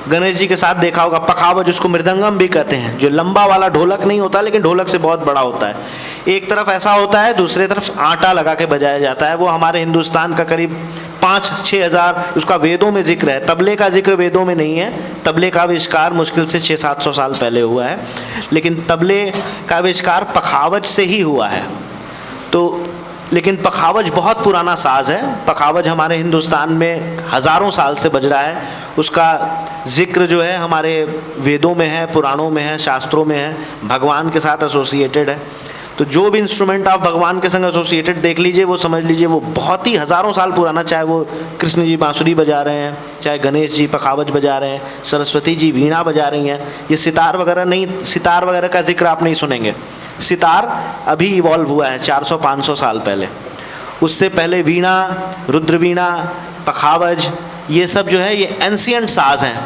गणेश जी के साथ देखा होगा पखावज, उसको मृदंगम भी कहते हैं। जो लंबा वाला ढोलक नहीं होता, लेकिन ढोलक से बहुत बड़ा होता है। एक तरफ ऐसा होता है, दूसरे तरफ आटा लगा के बजाया जाता है। वो हमारे हिंदुस्तान का करीब 5-6 हज़ार, उसका वेदों में जिक्र है। तबले का जिक्र वेदों में नहीं है। तबले का आविष्कार मुश्किल से 600-700 साल पहले हुआ है, लेकिन तबले का आविष्कार पखावज से ही हुआ है। तो लेकिन पखावज बहुत पुराना साज है। पखावज हमारे हिंदुस्तान में हज़ारों साल से बज रहा है। उसका जिक्र जो है हमारे वेदों में है, पुराणों में है, शास्त्रों में है, भगवान के साथ एसोसिएटेड है। तो जो भी इंस्ट्रूमेंट आप भगवान के संग एसोसिएटेड देख लीजिए, वो समझ लीजिए वो बहुत ही हज़ारों साल पुराना, चाहे वो कृष्ण जी बांसुरी बजा रहे हैं, चाहे गणेश जी पखावज बजा रहे हैं, सरस्वती जी वीणा बजा रही हैं। ये सितार वगैरह नहीं, सितार वगैरह का जिक्र आप नहीं सुनेंगे। सितार अभी इवॉल्व हुआ है 400-500 साल पहले। उससे पहले वीणा, रुद्र वीणा, पखावज, ये सब जो है ये एंशिएंट साज हैं।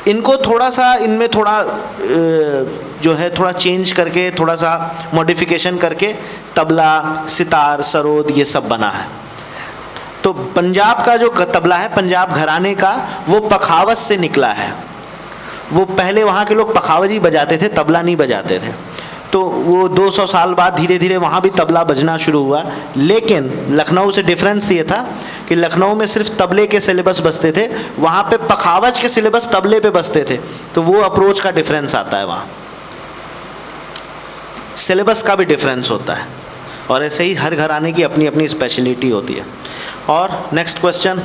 इनको थोड़ा सा, इनमें थोड़ा जो है थोड़ा चेंज करके, थोड़ा सा मॉडिफिकेशन करके तबला, सितार, सरोद ये सब बना है। तो पंजाब का जो तबला है, पंजाब घराने का, वो पखावज से निकला है। वो पहले वहाँ के लोग पखावजी बजाते थे, तबला नहीं बजाते थे। तो वो 200 साल बाद धीरे धीरे वहाँ भी तबला बजना शुरू हुआ। लेकिन लखनऊ से डिफरेंस ये था कि लखनऊ में सिर्फ तबले के सिलेबस बसते थे, वहाँ पे पखावज के सिलेबस तबले पे बसते थे। तो वो अप्रोच का डिफरेंस आता है, वहाँ सिलेबस का भी डिफरेंस होता है। और ऐसे ही हर घराने की अपनी अपनी स्पेशलिटी होती है। और नेक्स्ट क्वेश्चन,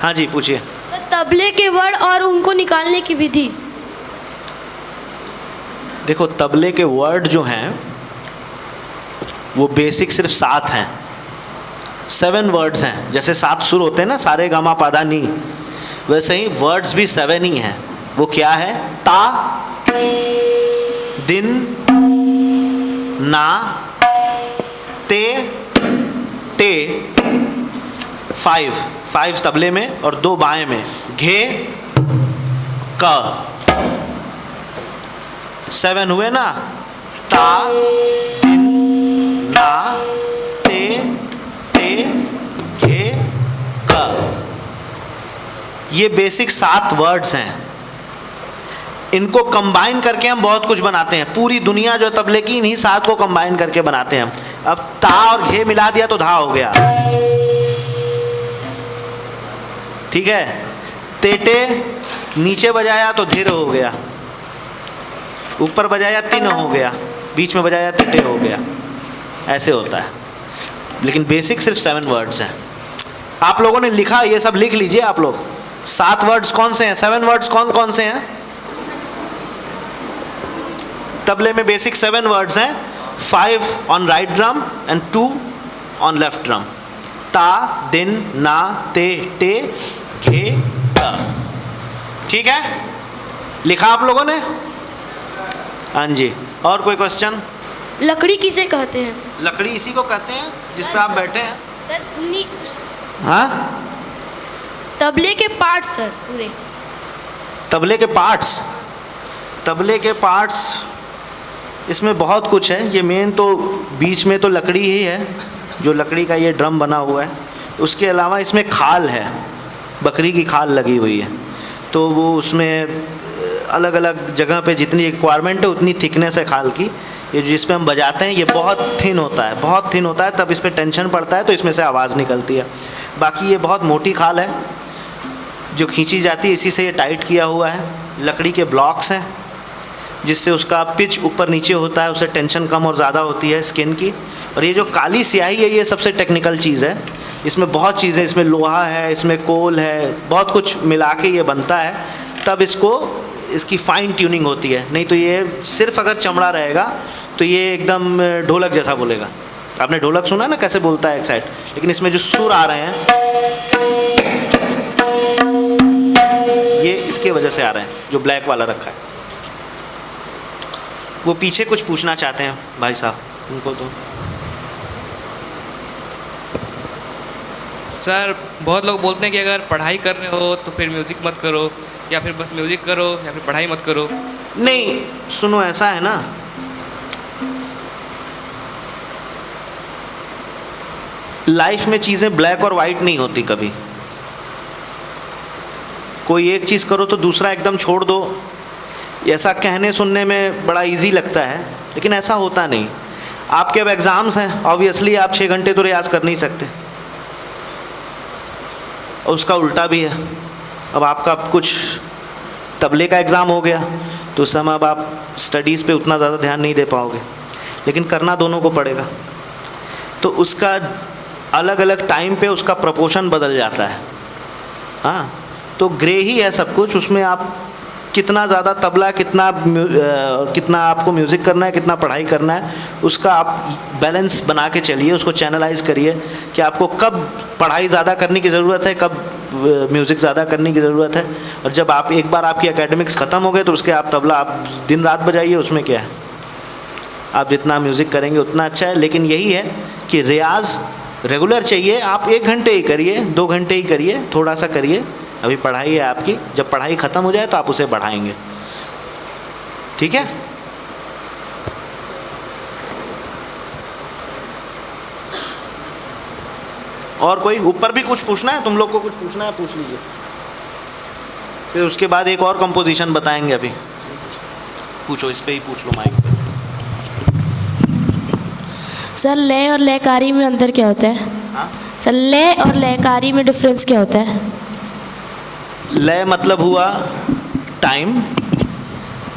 हाँ जी पूछिए। सर तबले के वर्ड और उनको निकालने की विधि। देखो तबले के वर्ड जो हैं वो बेसिक सिर्फ 7 हैं, 7 वर्ड्स हैं। जैसे 7 सुर होते हैं ना, सारे गामा पाधा नी, वैसे ही वर्ड्स भी 7 ही हैं। वो क्या है? ता, दिन, ना, ते, टे, 5 तबले में और 2 बाएं में, घे, क। 7 हुए ना, ता, दिन, ना, ते, टे, घे, क। ये बेसिक 7 वर्ड्स हैं। इनको कंबाइन करके हम बहुत कुछ बनाते हैं। पूरी दुनिया जो तबले की इन्हीं 7 को कंबाइन करके बनाते हैं हम। अब ता और घे मिला दिया तो धा हो गया, ठीक है। तेटे नीचे बजाया तो धीर हो गया, ऊपर बजाया तीन हो गया, बीच में बजाया तिटे हो गया। ऐसे होता है। लेकिन बेसिक सिर्फ 7 वर्ड्स हैं। आप लोगों ने लिखा, ये सब लिख लीजिए आप लोग। 7 वर्ड्स कौन से हैं? 7 वर्ड्स कौन कौन से हैं? तबले में बेसिक 7 वर्ड्स हैं। 5 on right drum and 2 on left drum. ता, दिन, ना, ते, टे, घे, क। ठीक है, लिखा आप लोगों ने? हाँ जी। और कोई क्वेश्चन? लकड़ी किसे कहते हैं सर? लकड़ी इसी को कहते हैं जिस पे आप बैठे हैं। सर हाँ, तबले के पार्ट्स सर पूरे। तबले के पार्ट्स, तबले के पार्ट्स इसमें बहुत कुछ है। ये मेन तो बीच में तो लकड़ी ही है, जो लकड़ी का ये ड्रम बना हुआ है। उसके अलावा इसमें खाल है, बकरी की खाल लगी हुई है। तो वो उसमें अलग अलग जगह पे जितनी रिक्वायरमेंट है उतनी थिकनेस है खाल की। ये जिस पे हम बजाते हैं ये बहुत थिन होता है, बहुत थिन होता है, तब इस पर टेंशन पड़ता है तो इसमें से आवाज़ निकलती है। बाकी ये बहुत मोटी खाल है जो खींची जाती है, इसी से ये टाइट किया हुआ है। लकड़ी के ब्लॉक्स हैं जिससे उसका पिच ऊपर नीचे होता है, उससे टेंशन कम और ज़्यादा होती है स्किन की। और ये जो काली स्याही है ये सबसे टेक्निकल चीज़ है। इसमें बहुत चीज़ें, इसमें लोहा है, इसमें कोल है, बहुत कुछ मिला के ये बनता है। तब इसकी फाइन ट्यूनिंग होती है। नहीं तो ये सिर्फ अगर चमड़ा रहेगा तो ये एकदम ढोलक जैसा बोलेगा। आपने ढोलक सुना ना कैसे बोलता है एक साइड, लेकिन इसमें जो सुर आ रहे हैं ये इसके वजह से आ रहे हैं, जो ब्लैक वाला रखा है। वो पीछे कुछ पूछना चाहते हैं भाई साहब, उनको तो। सर बहुत लोग बोलते हैं कि अगर पढ़ाई कर रहे हो तो फिर म्यूज़िक मत करो, या फिर बस म्यूज़िक करो, या फिर पढ़ाई मत करो। नहीं सुनो, ऐसा है ना, लाइफ में चीज़ें ब्लैक और वाइट नहीं होती कभी। कोई एक चीज़ करो तो दूसरा एकदम छोड़ दो, ऐसा कहने सुनने में बड़ा इजी लगता है, लेकिन ऐसा होता नहीं। आपके अब एग्ज़ाम्स हैं, ऑब्वियसली आप 6 घंटे तो रियाज़ कर नहीं सकते। और उसका उल्टा भी है। अब आपका कुछ तबले का एग्ज़ाम हो गया तो उस समय अब आप स्टडीज़ पे उतना ज़्यादा ध्यान नहीं दे पाओगे, लेकिन करना दोनों को पड़ेगा। तो उसका अलग अलग टाइम पे उसका प्रपोर्शन बदल जाता है। हाँ, तो ग्रे ही है सब कुछ। उसमें आप कितना ज़्यादा तबला, कितना आपको म्यूज़िक करना है, कितना पढ़ाई करना है, उसका आप बैलेंस बना के चलिए, उसको चैनलाइज करिए कि आपको कब पढ़ाई ज़्यादा करने की ज़रूरत है, कब म्यूज़िक ज़्यादा करने की ज़रूरत है। और जब आप एक बार आपकी एकेडमिक्स ख़त्म हो गए तो उसके आप तबला आप दिन रात बजाइए, उसमें क्या है, आप जितना म्यूज़िक करेंगे उतना अच्छा है। लेकिन यही है कि रियाज़ रेगुलर चाहिए। आप 1 घंटे ही करिए, 2 घंटे ही करिए, थोड़ा सा करिए। अभी पढ़ाई है आपकी, जब पढ़ाई ख़त्म हो जाए तो आप उसे बढ़ाएंगे, ठीक है। और कोई ऊपर भी कुछ पूछना है? तुम लोग को कुछ पूछना है पूछ लीजिए। फिर उसके बाद एक और कंपोजिशन बताएंगे अभी। पूछो, इस पे ही पूछ लो माइक पे। सर लय और लयकारी में अंतर क्या होता है? हाँ? सर लय और लयकारी में डिफरेंस क्या होता है? लय मतलब हुआ टाइम,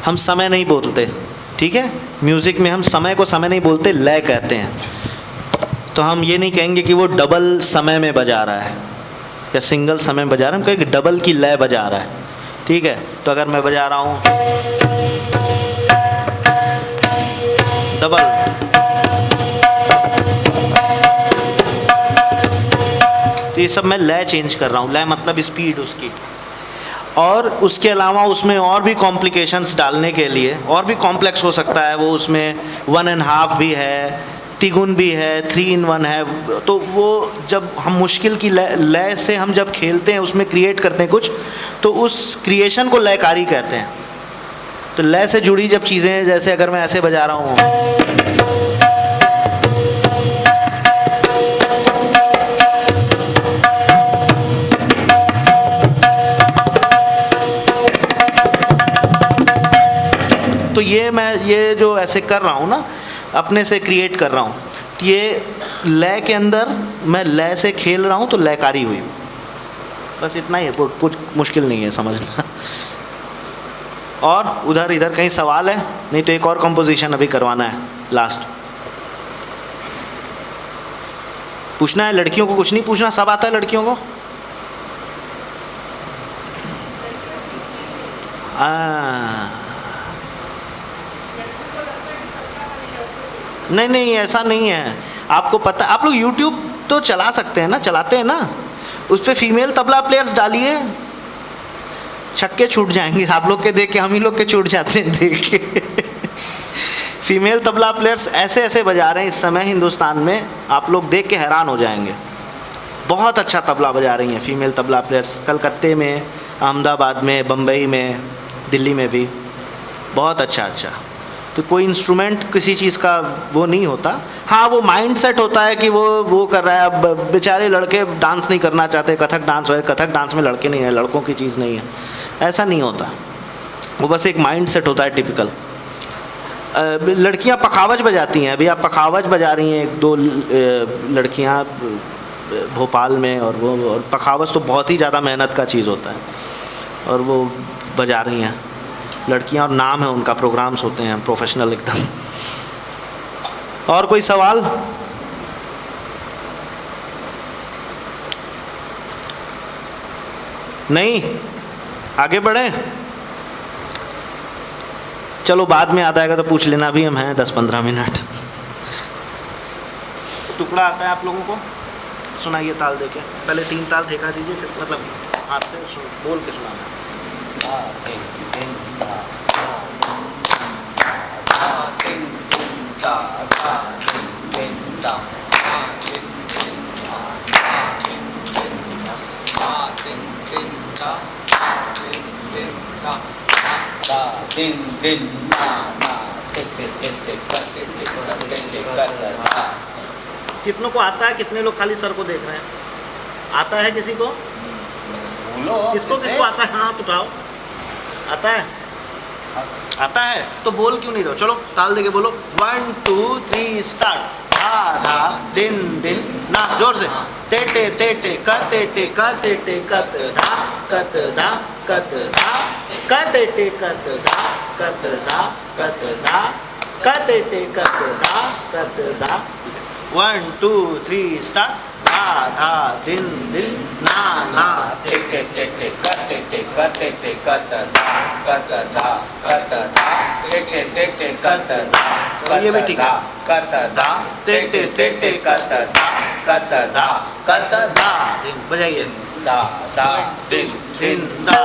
हम समय नहीं बोलते, ठीक है। म्यूज़िक में हम समय को समय नहीं बोलते, लय कहते हैं। तो हम ये नहीं कहेंगे कि वो डबल समय में बजा रहा है या सिंगल समय में बजा रहा है, हम कहेंगे डबल की लय बजा रहा है, ठीक है। तो अगर मैं बजा रहा हूँ डबल, तो ये सब मैं लय चेंज कर रहा हूँ। लय मतलब स्पीड उसकी। और उसके अलावा उसमें और भी कॉम्प्लिकेशंस डालने के लिए और भी कॉम्प्लेक्स हो सकता है वो, उसमें 1.5 भी है, तिगुन भी है, 3 in 1 है। तो वो जब हम मुश्किल की लय से हम जब खेलते हैं, उसमें क्रिएट करते हैं कुछ, तो उस क्रिएशन को लयकारी कहते हैं। तो लय से जुड़ी जब चीज़ें, जैसे अगर मैं ऐसे बजा रहा हूँ, तो ये जो ऐसे कर रहा हूँ ना, अपने से क्रिएट कर रहा हूँ, तो ये लय के अंदर मैं लय से खेल रहा हूँ, तो लयकारी हुई। बस इतना ही है, कुछ मुश्किल नहीं है समझना। और उधर इधर कहीं सवाल है? नहीं तो एक और कंपोजिशन अभी करवाना है लास्ट। पूछना है लड़कियों को? कुछ नहीं पूछना, सब आता है लड़कियों को? नहीं नहीं, ऐसा नहीं है। आपको पता, आप लोग YouTube तो चला सकते हैं ना, चलाते हैं ना, उस पर फीमेल तबला प्लेयर्स डालिए, छक्के छूट जाएंगे आप लोग के देख के, हम ही लोग के छूट जाते हैं देख के। फीमेल तबला प्लेयर्स ऐसे ऐसे बजा रहे हैं इस समय हिंदुस्तान में, आप लोग देख के हैरान हो जाएंगे। बहुत अच्छा तबला बजा रही हैं फीमेल तबला प्लेयर्स, कलकत्ते में, अहमदाबाद में, बम्बई में, दिल्ली में भी बहुत अच्छा। तो कोई इंस्ट्रूमेंट किसी चीज़ का वो नहीं होता। हाँ, वो माइंड सेट होता है कि वो कर रहा है। अब बेचारे लड़के डांस नहीं करना चाहते, कथक डांस हो, कथक डांस में लड़के नहीं है, लड़कों की चीज़ नहीं है, ऐसा नहीं होता। वो बस एक माइंड सेट होता है टिपिकल। लड़कियां पखावज बजाती हैं, अभी आप पखावज बजा रही हैं, 1-2 लड़कियां भोपाल में, और पखावज तो बहुत ही ज़्यादा मेहनत का चीज़ होता है, और वो बजा रही हैं लड़कियां, और नाम है उनका, प्रोग्राम्स होते हैं प्रोफेशनल एकदम। और कोई सवाल? नहीं? आगे बढ़े? चलो बाद में आता है तो पूछ लेना, भी हम हैं 10-15 मिनट। टुकड़ा आता है आप लोगों को? सुनाइए ताल देके, पहले 3 ताल ठेका दीजिए, फिर मतलब हाथ से बोल के सुनाना। दिन दिन ना ना टिक टिक टिक टिक कर टिक टिक कर टिक टिक कर। कितनों को आता है? कितने लोग खाली सर को देख रहे हैं? आता है किसी को? बोलो किसको किसको आता है? हाथ उठाओ। आता है? आता है तो बोल क्यों नहीं रहे हो? चलो ताल देके बोलो, 1 2 3 स्टार्ट। धा धा दिन दिन ना, जोर से। ते टे ते टे क ते टे क ते टे कत धा कत धा कत धा क ते टे कत धा कत धा कत धा क ते टे कत धा कत धा। 1 2 3 स्टार्ट। धा धा दिन दिन ना ना टिक टिक टिक टिक कर टिक टिक कर टिक टिक कत धा कत धा कत धा टिक टिक टिक टिक कत धा ये भी ठीक है। कत धा टिक टिक टिक टिक कत धा कत धा कत धा। बजाइए। धा धा दिन दिन धा।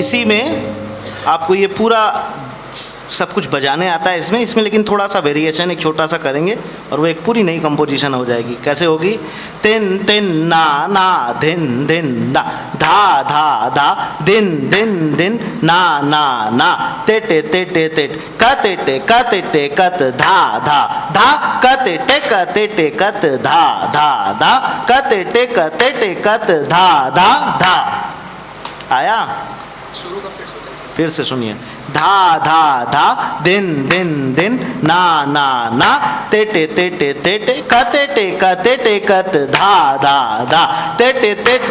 इसी में आपको ये पूरा सब कुछ बजाने आता है इसमें लेकिन थोड़ा सा वेरिएशन एक छोटा सा करेंगे और वो एक पूरी नई कंपोजिशन हो जाएगी। कैसे होगी? तिन तिन ना ना धिन धिन दा, धा धा धा, दिन दिन दिन, ना ना ना, तेटे तेटे तेट, कतेटे कतेटे कत, धा धा धा, कतेटे कतेटे कत, धा धा धा, कतेटे कतेटे कत, धा धा धा। आया? शुरू का फिर से सुनिए। धा धा धा, दिन दिन दिन, ना ना ना, तेटे तेटे तेटे, कतेटे कतेटे कत, धा धा धा, तेटे तेट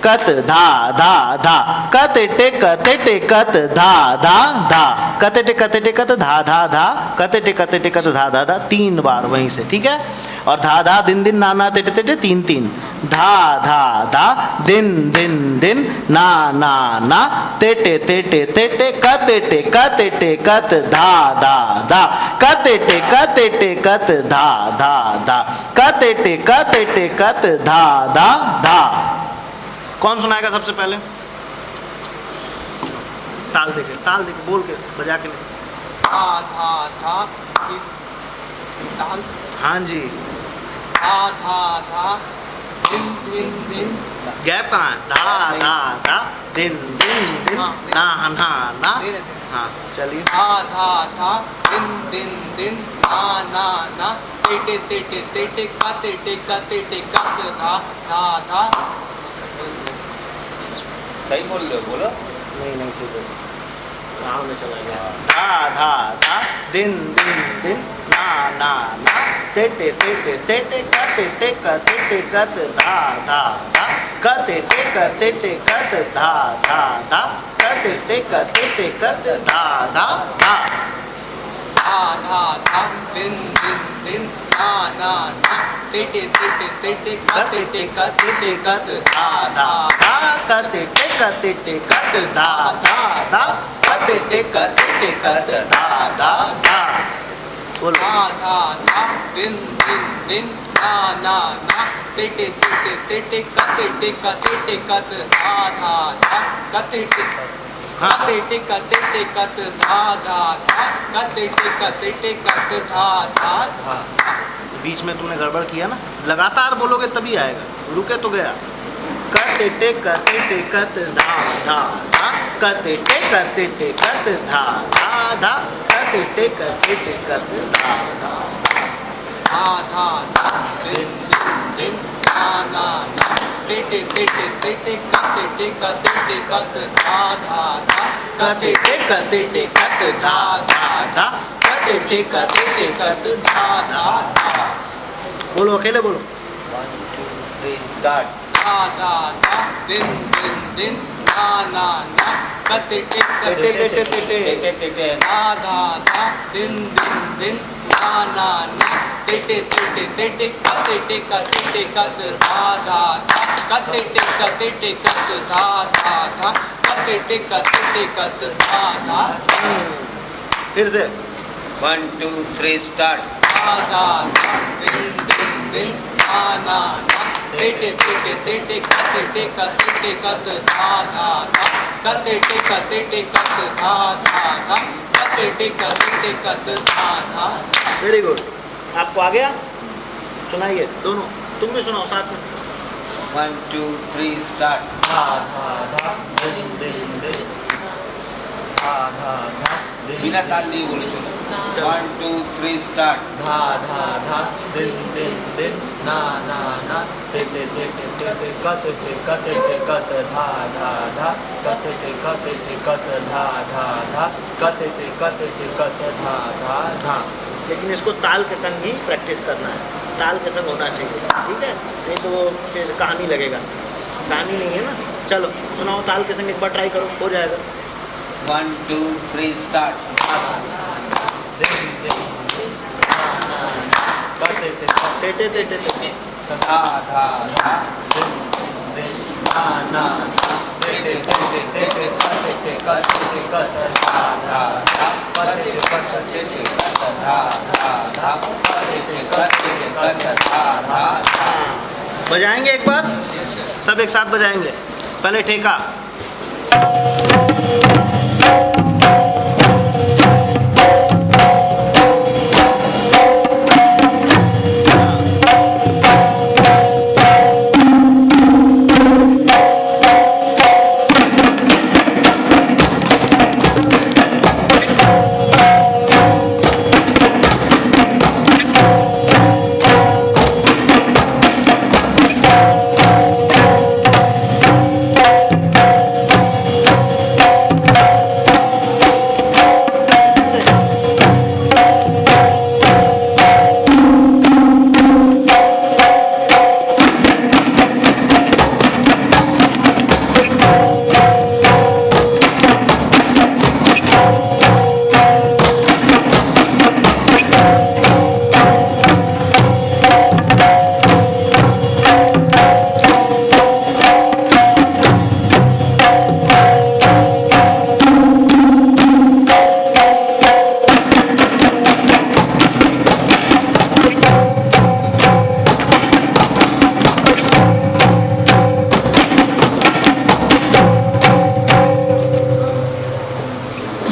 कत, धा धा धा, कतेटे कतेटे कत, धा धा धा, कतेटे कतेटे कत, धा धा धा, कतेटे कतेटे कत, धा धा धा, 3 बार वहीं से, ठीक है। और धा धा दिन दिन, ना ना, तेटे तेटे, 3 3, धा धा धा, दिन दिन दिन, ना ना ना, तेटे तेटे तेटे, कतेटे कतेटे कत, धा धा धा, कतेटे कतेटे कत, धा धा धा, कतेटे कतेटे कत, धा धा धा। कौन सुनाएगा सबसे पहले? ताल देके बोल के बजा के ले। धा धा धा, ताल। हाँ जी। धा धा धा, दिन दिन दिन। गैप कहाँ है? धा धा धा, दिन दिन दिन, ना ना ना। हाँ चलिए। धा धा धा, दिन दिन दिन, ना ना ना, तेटे तेटे तेटे, कतेटे कतेटे कत, धा धा धा। सही बोल रहे हो, बोलो। नहीं सही बोलो, कहाँ में चला गया? धा धा धा, दिन दिन दिन, ना ना ना, तेटे तेटे तेटे, कतेटे कतेटे कत, धा धा धा, कतेटे कतेटे कत, धा धा धा, कतेटे कतेटे कत, धा धा धा। धा धा धा, दिन दिन दिन, ना ना ना, तेटे तेटे तेटे, कतेटे कतेटे कत, धा धा धा, कतेटे कतेटे कत, धा धा धा, कतेटे कतेटे कत, धा धा धा। बोलो। धा धा धा, दिन दिन दिन, ना ना ना, तेटे तेटे तेटे, कतेटे कतेटे कत, धा धा धा, कतेटे कतेटे कतेटे कत, धा धा धा, कतेटे कतेटे कत, धा धा धा। बीच में तुमने गड़बड़ किया ना, लगातार बोलोगे तभी आएगा, रुके तो गया। कतेटे कतेटे कत, धा धा धा, कतेटे कतेटे कत, धा धा धा, कतेटे कतेटे कत, धा धा धा धा धा, दिन दिन दिन, ना ना ना, तेटे तेटे तेटे, कतेटे कतेटे कत, धा धा धा, कतेटे कतेटे कत, धा धा धा, कतेटे कतेटे कत, धा धा धा। बोलो, अकेले बोलो। 1 2 3 स्टार्ट। धा धा धा, दिन दिन दिन, ना ना ना, कतेटे कतेटे तेटे तेटे तेटे। धा धा धा, दिन दिन दिन, ना ना ना, तेटे तेटे तेटे, कतेटे कतेटे कत, धा धा धा, कतेटे कतेटे कत, धा धा धा, कतेटे कतेटे कत, धा धा धा। फिर से 1 2 3 स्टार्ट। धा धा धा, दिन दिन दिन, ना ना ना, तेटे तेटे तेटे, कतेटे कतेटे कत, धा धा धा, कतेटे कतेटे कत, धा धा धा, कतेटे कतेटे कत, धा धा धा। Very good. आपको आ गया? सुनाइए दोनों, तुम भी सुनाओ साथ में। 1 2 3 स्टार्ट। धा धा धा, दिन दिन दिन, धा धा धा, दिन बिना ताल दिए बोले चलो। 1 2 3 स्टार्ट। धा धा धा, दिन दिन दिन, ना ना ना, तेटे तेटे तेटे, कतेटे कतेटे कत, धा धा धा, कतेटे कतेटे कत, धा धा धा, कतेटे कतेटे कत, धा धा धा। लेकिन इसको ताल के संग ही प्रैक्टिस करना है, ताल के संग होना चाहिए, ठीक है? नहीं तो वो फिर कहानी लगेगा, कहानी नहीं है ना। चलो सुनाओ, ताल के संग एक बार ट्राई करो, हो जाएगा। 1 2 3 स्टार्ट। दिन दिन दिन, ना ना ना, कतेटे तेटे तेटे तेटे, धा धा धा, दिन दिन, ना ना ना, तेटे तेटे तेटे, कतेटे कतेटे कत, धा धा धा, कतेटे कतेटे कत, धा धा धा, कतेटे कतेटे कत, धा धा धा। बजाएंगे एक बार, सब एक साथ बजाएंगे। पहले ठेका।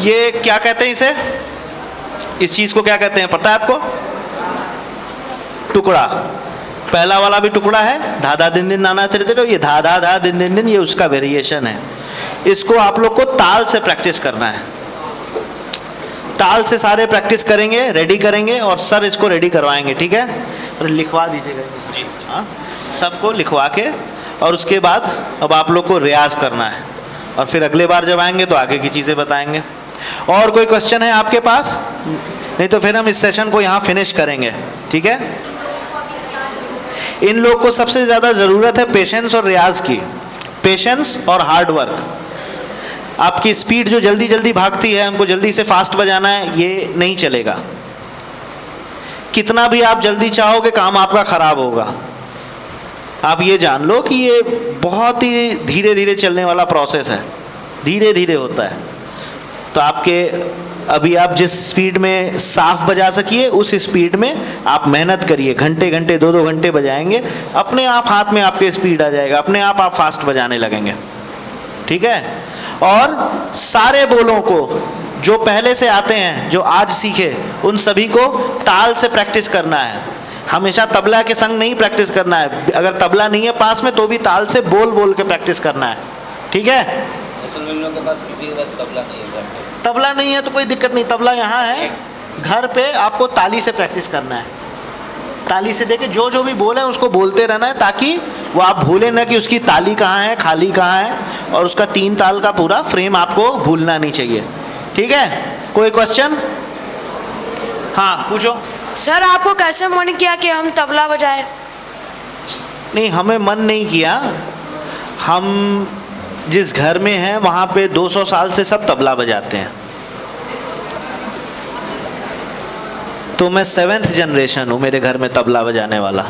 ये क्या कहते हैं इसे, इस चीज को क्या कहते हैं पता है आपको? टुकड़ा। पहला वाला भी टुकड़ा है, धा धा दिन दिन नाना तेरे तेरे, ये धा धा धा दिन दिन दिन, ये उसका वेरिएशन है। इसको आप लोग को ताल से प्रैक्टिस करना है। ताल से सारे प्रैक्टिस करेंगे, रेडी करेंगे, और सर इसको रेडी करवाएंगे, ठीक है? और लिखवा दीजिएगा, हाँ, सबको लिखवा के, और उसके बाद अब आप लोग को रियाज करना है, और फिर अगले बार जब आएंगे तो आगे की चीज़ें बताएंगे। और कोई क्वेश्चन है आपके पास? नहीं तो फिर हम इस सेशन को यहाँ फिनिश करेंगे, ठीक है? इन लोग को सबसे ज़्यादा ज़रूरत है पेशेंस और रियाज की, पेशेंस और हार्ड वर्क। आपकी स्पीड जो जल्दी जल्दी भागती है, हमको जल्दी से फास्ट बजाना है, ये नहीं चलेगा। कितना भी आप जल्दी चाहोगे काम आपका खराब होगा। आप ये जान लो कि ये बहुत ही धीरे धीरे चलने वाला प्रोसेस है, धीरे धीरे होता है। तो आपके अभी आप जिस स्पीड में साफ बजा सकिए उस स्पीड में आप मेहनत करिए, घंटे घंटे 2-2 घंटे बजाएंगे, अपने आप हाथ में आपके स्पीड आ जाएगा, अपने आप फास्ट बजाने लगेंगे, ठीक है? और सारे बोलों को जो पहले से आते हैं, जो आज सीखे, उन सभी को ताल से प्रैक्टिस करना है। हमेशा तबला के संग नहीं प्रैक्टिस करना है। अगर तबला नहीं है पास में तो भी ताल से बोल बोल के प्रैक्टिस करना है, ठीक है? के पास किसी के पास तबला नहीं है घर पे। तबला नहीं है तो कोई दिक्कत नहीं, तबला यहाँ है। घर पे आपको ताली से प्रैक्टिस करना है। ताली से देखे जो जो भी बोले उसको बोलते रहना है, ताकि वो आप भूलें ना कि उसकी ताली कहाँ है, खाली कहाँ है, और उसका 3 ताल का पूरा फ्रेम आपको भूलना नहीं चाहिए, ठीक है? कोई क्वेश्चन? हाँ पूछो। सर आपको कैसे मन किया कि हम तबला बजाएं? नहीं, हमें मन नहीं किया। हम जिस घर में हैं वहाँ पे 200 साल से सब तबला बजाते हैं। तो मैं 7th जनरेशन हूँ मेरे घर में तबला बजाने वाला।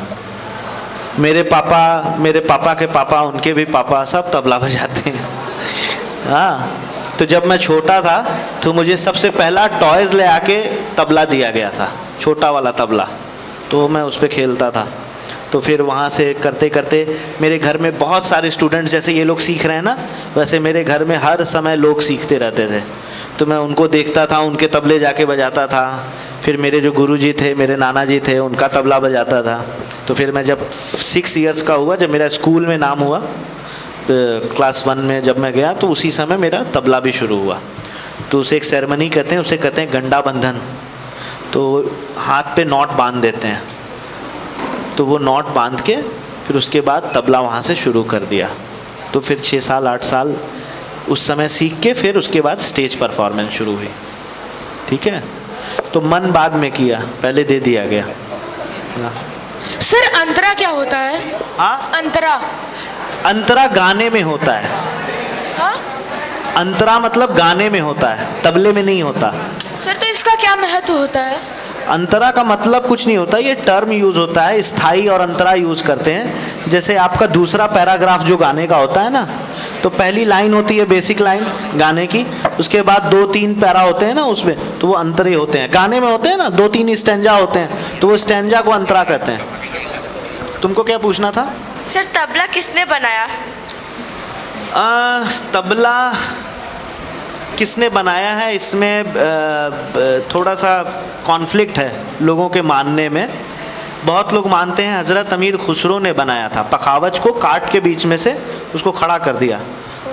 मेरे पापा के पापा, उनके भी पापा, सब तबला बजाते हैं। हाँ, तो जब मैं छोटा था तो मुझे सबसे पहला टॉयज़ ले आके तबला दिया गया था, छोटा वाला तबला, तो मैं उस पर खेलता था। तो फिर वहाँ से करते करते मेरे घर में बहुत सारे स्टूडेंट्स, जैसे ये लोग सीख रहे हैं ना, वैसे मेरे घर में हर समय लोग सीखते रहते थे। तो मैं उनको देखता था, उनके तबले जाके बजाता था। फिर मेरे जो गुरुजी थे, मेरे नाना जी थे, उनका तबला बजाता था। तो फिर मैं जब 6 इयर्स का हुआ, जब मेरा स्कूल में नाम हुआ, क्लास 1 में जब मैं गया, तो उसी समय मेरा तबला भी शुरू हुआ। तो उसे एक सेरेमनी कहते हैं, उसे कहते हैं गंडा बंधन। तो हाथ पे नॉट बांध देते हैं, तो वो नॉट बांध के फिर उसके बाद तबला वहाँ से शुरू कर दिया। तो फिर 6 साल 8 साल उस समय सीख के फिर उसके बाद स्टेज परफॉर्मेंस शुरू हुई, ठीक है? तो मन बाद में किया, पहले दे दिया गया। सर अंतरा क्या होता है? हाँ, अंतरा? अंतरा गाने में होता है। हाँ? अंतरा मतलब गाने में होता है, तबले में नहीं होता। सर तो इसका क्या महत्व होता है? अंतरा का मतलब कुछ नहीं होता, ये टर्म यूज़ होता है, स्थाई और अंतरा यूज़ करते हैं। जैसे आपका दूसरा पैराग्राफ जो गाने का होता है ना, तो पहली लाइन होती है बेसिक लाइन गाने की, उसके बाद 2-3 पैरा होते हैं ना उसमें, तो वो अंतरे होते हैं। गाने में होते हैं ना 2-3 स्टैंजा होते हैं, तो वो स्टैंजा को अंतरा कहते हैं। तुमको क्या पूछना था? सर तबला किसने बनाया? तबला किसने बनाया है इसमें थोड़ा सा कॉन्फ्लिक्ट है लोगों के मानने में। बहुत लोग मानते हैं हज़रत अमीर खुसरो ने बनाया था, पखावज को काट के बीच में से उसको खड़ा कर दिया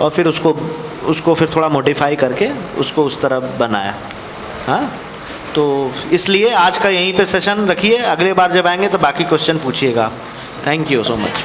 और फिर उसको फिर थोड़ा मॉडिफाई करके उसको उस तरह बनाया। हाँ, तो इसलिए आज का यहीं पे सेशन रखिए, अगले बार जब आएंगे तो बाकी क्वेश्चन पूछिएगा। Thank you so much.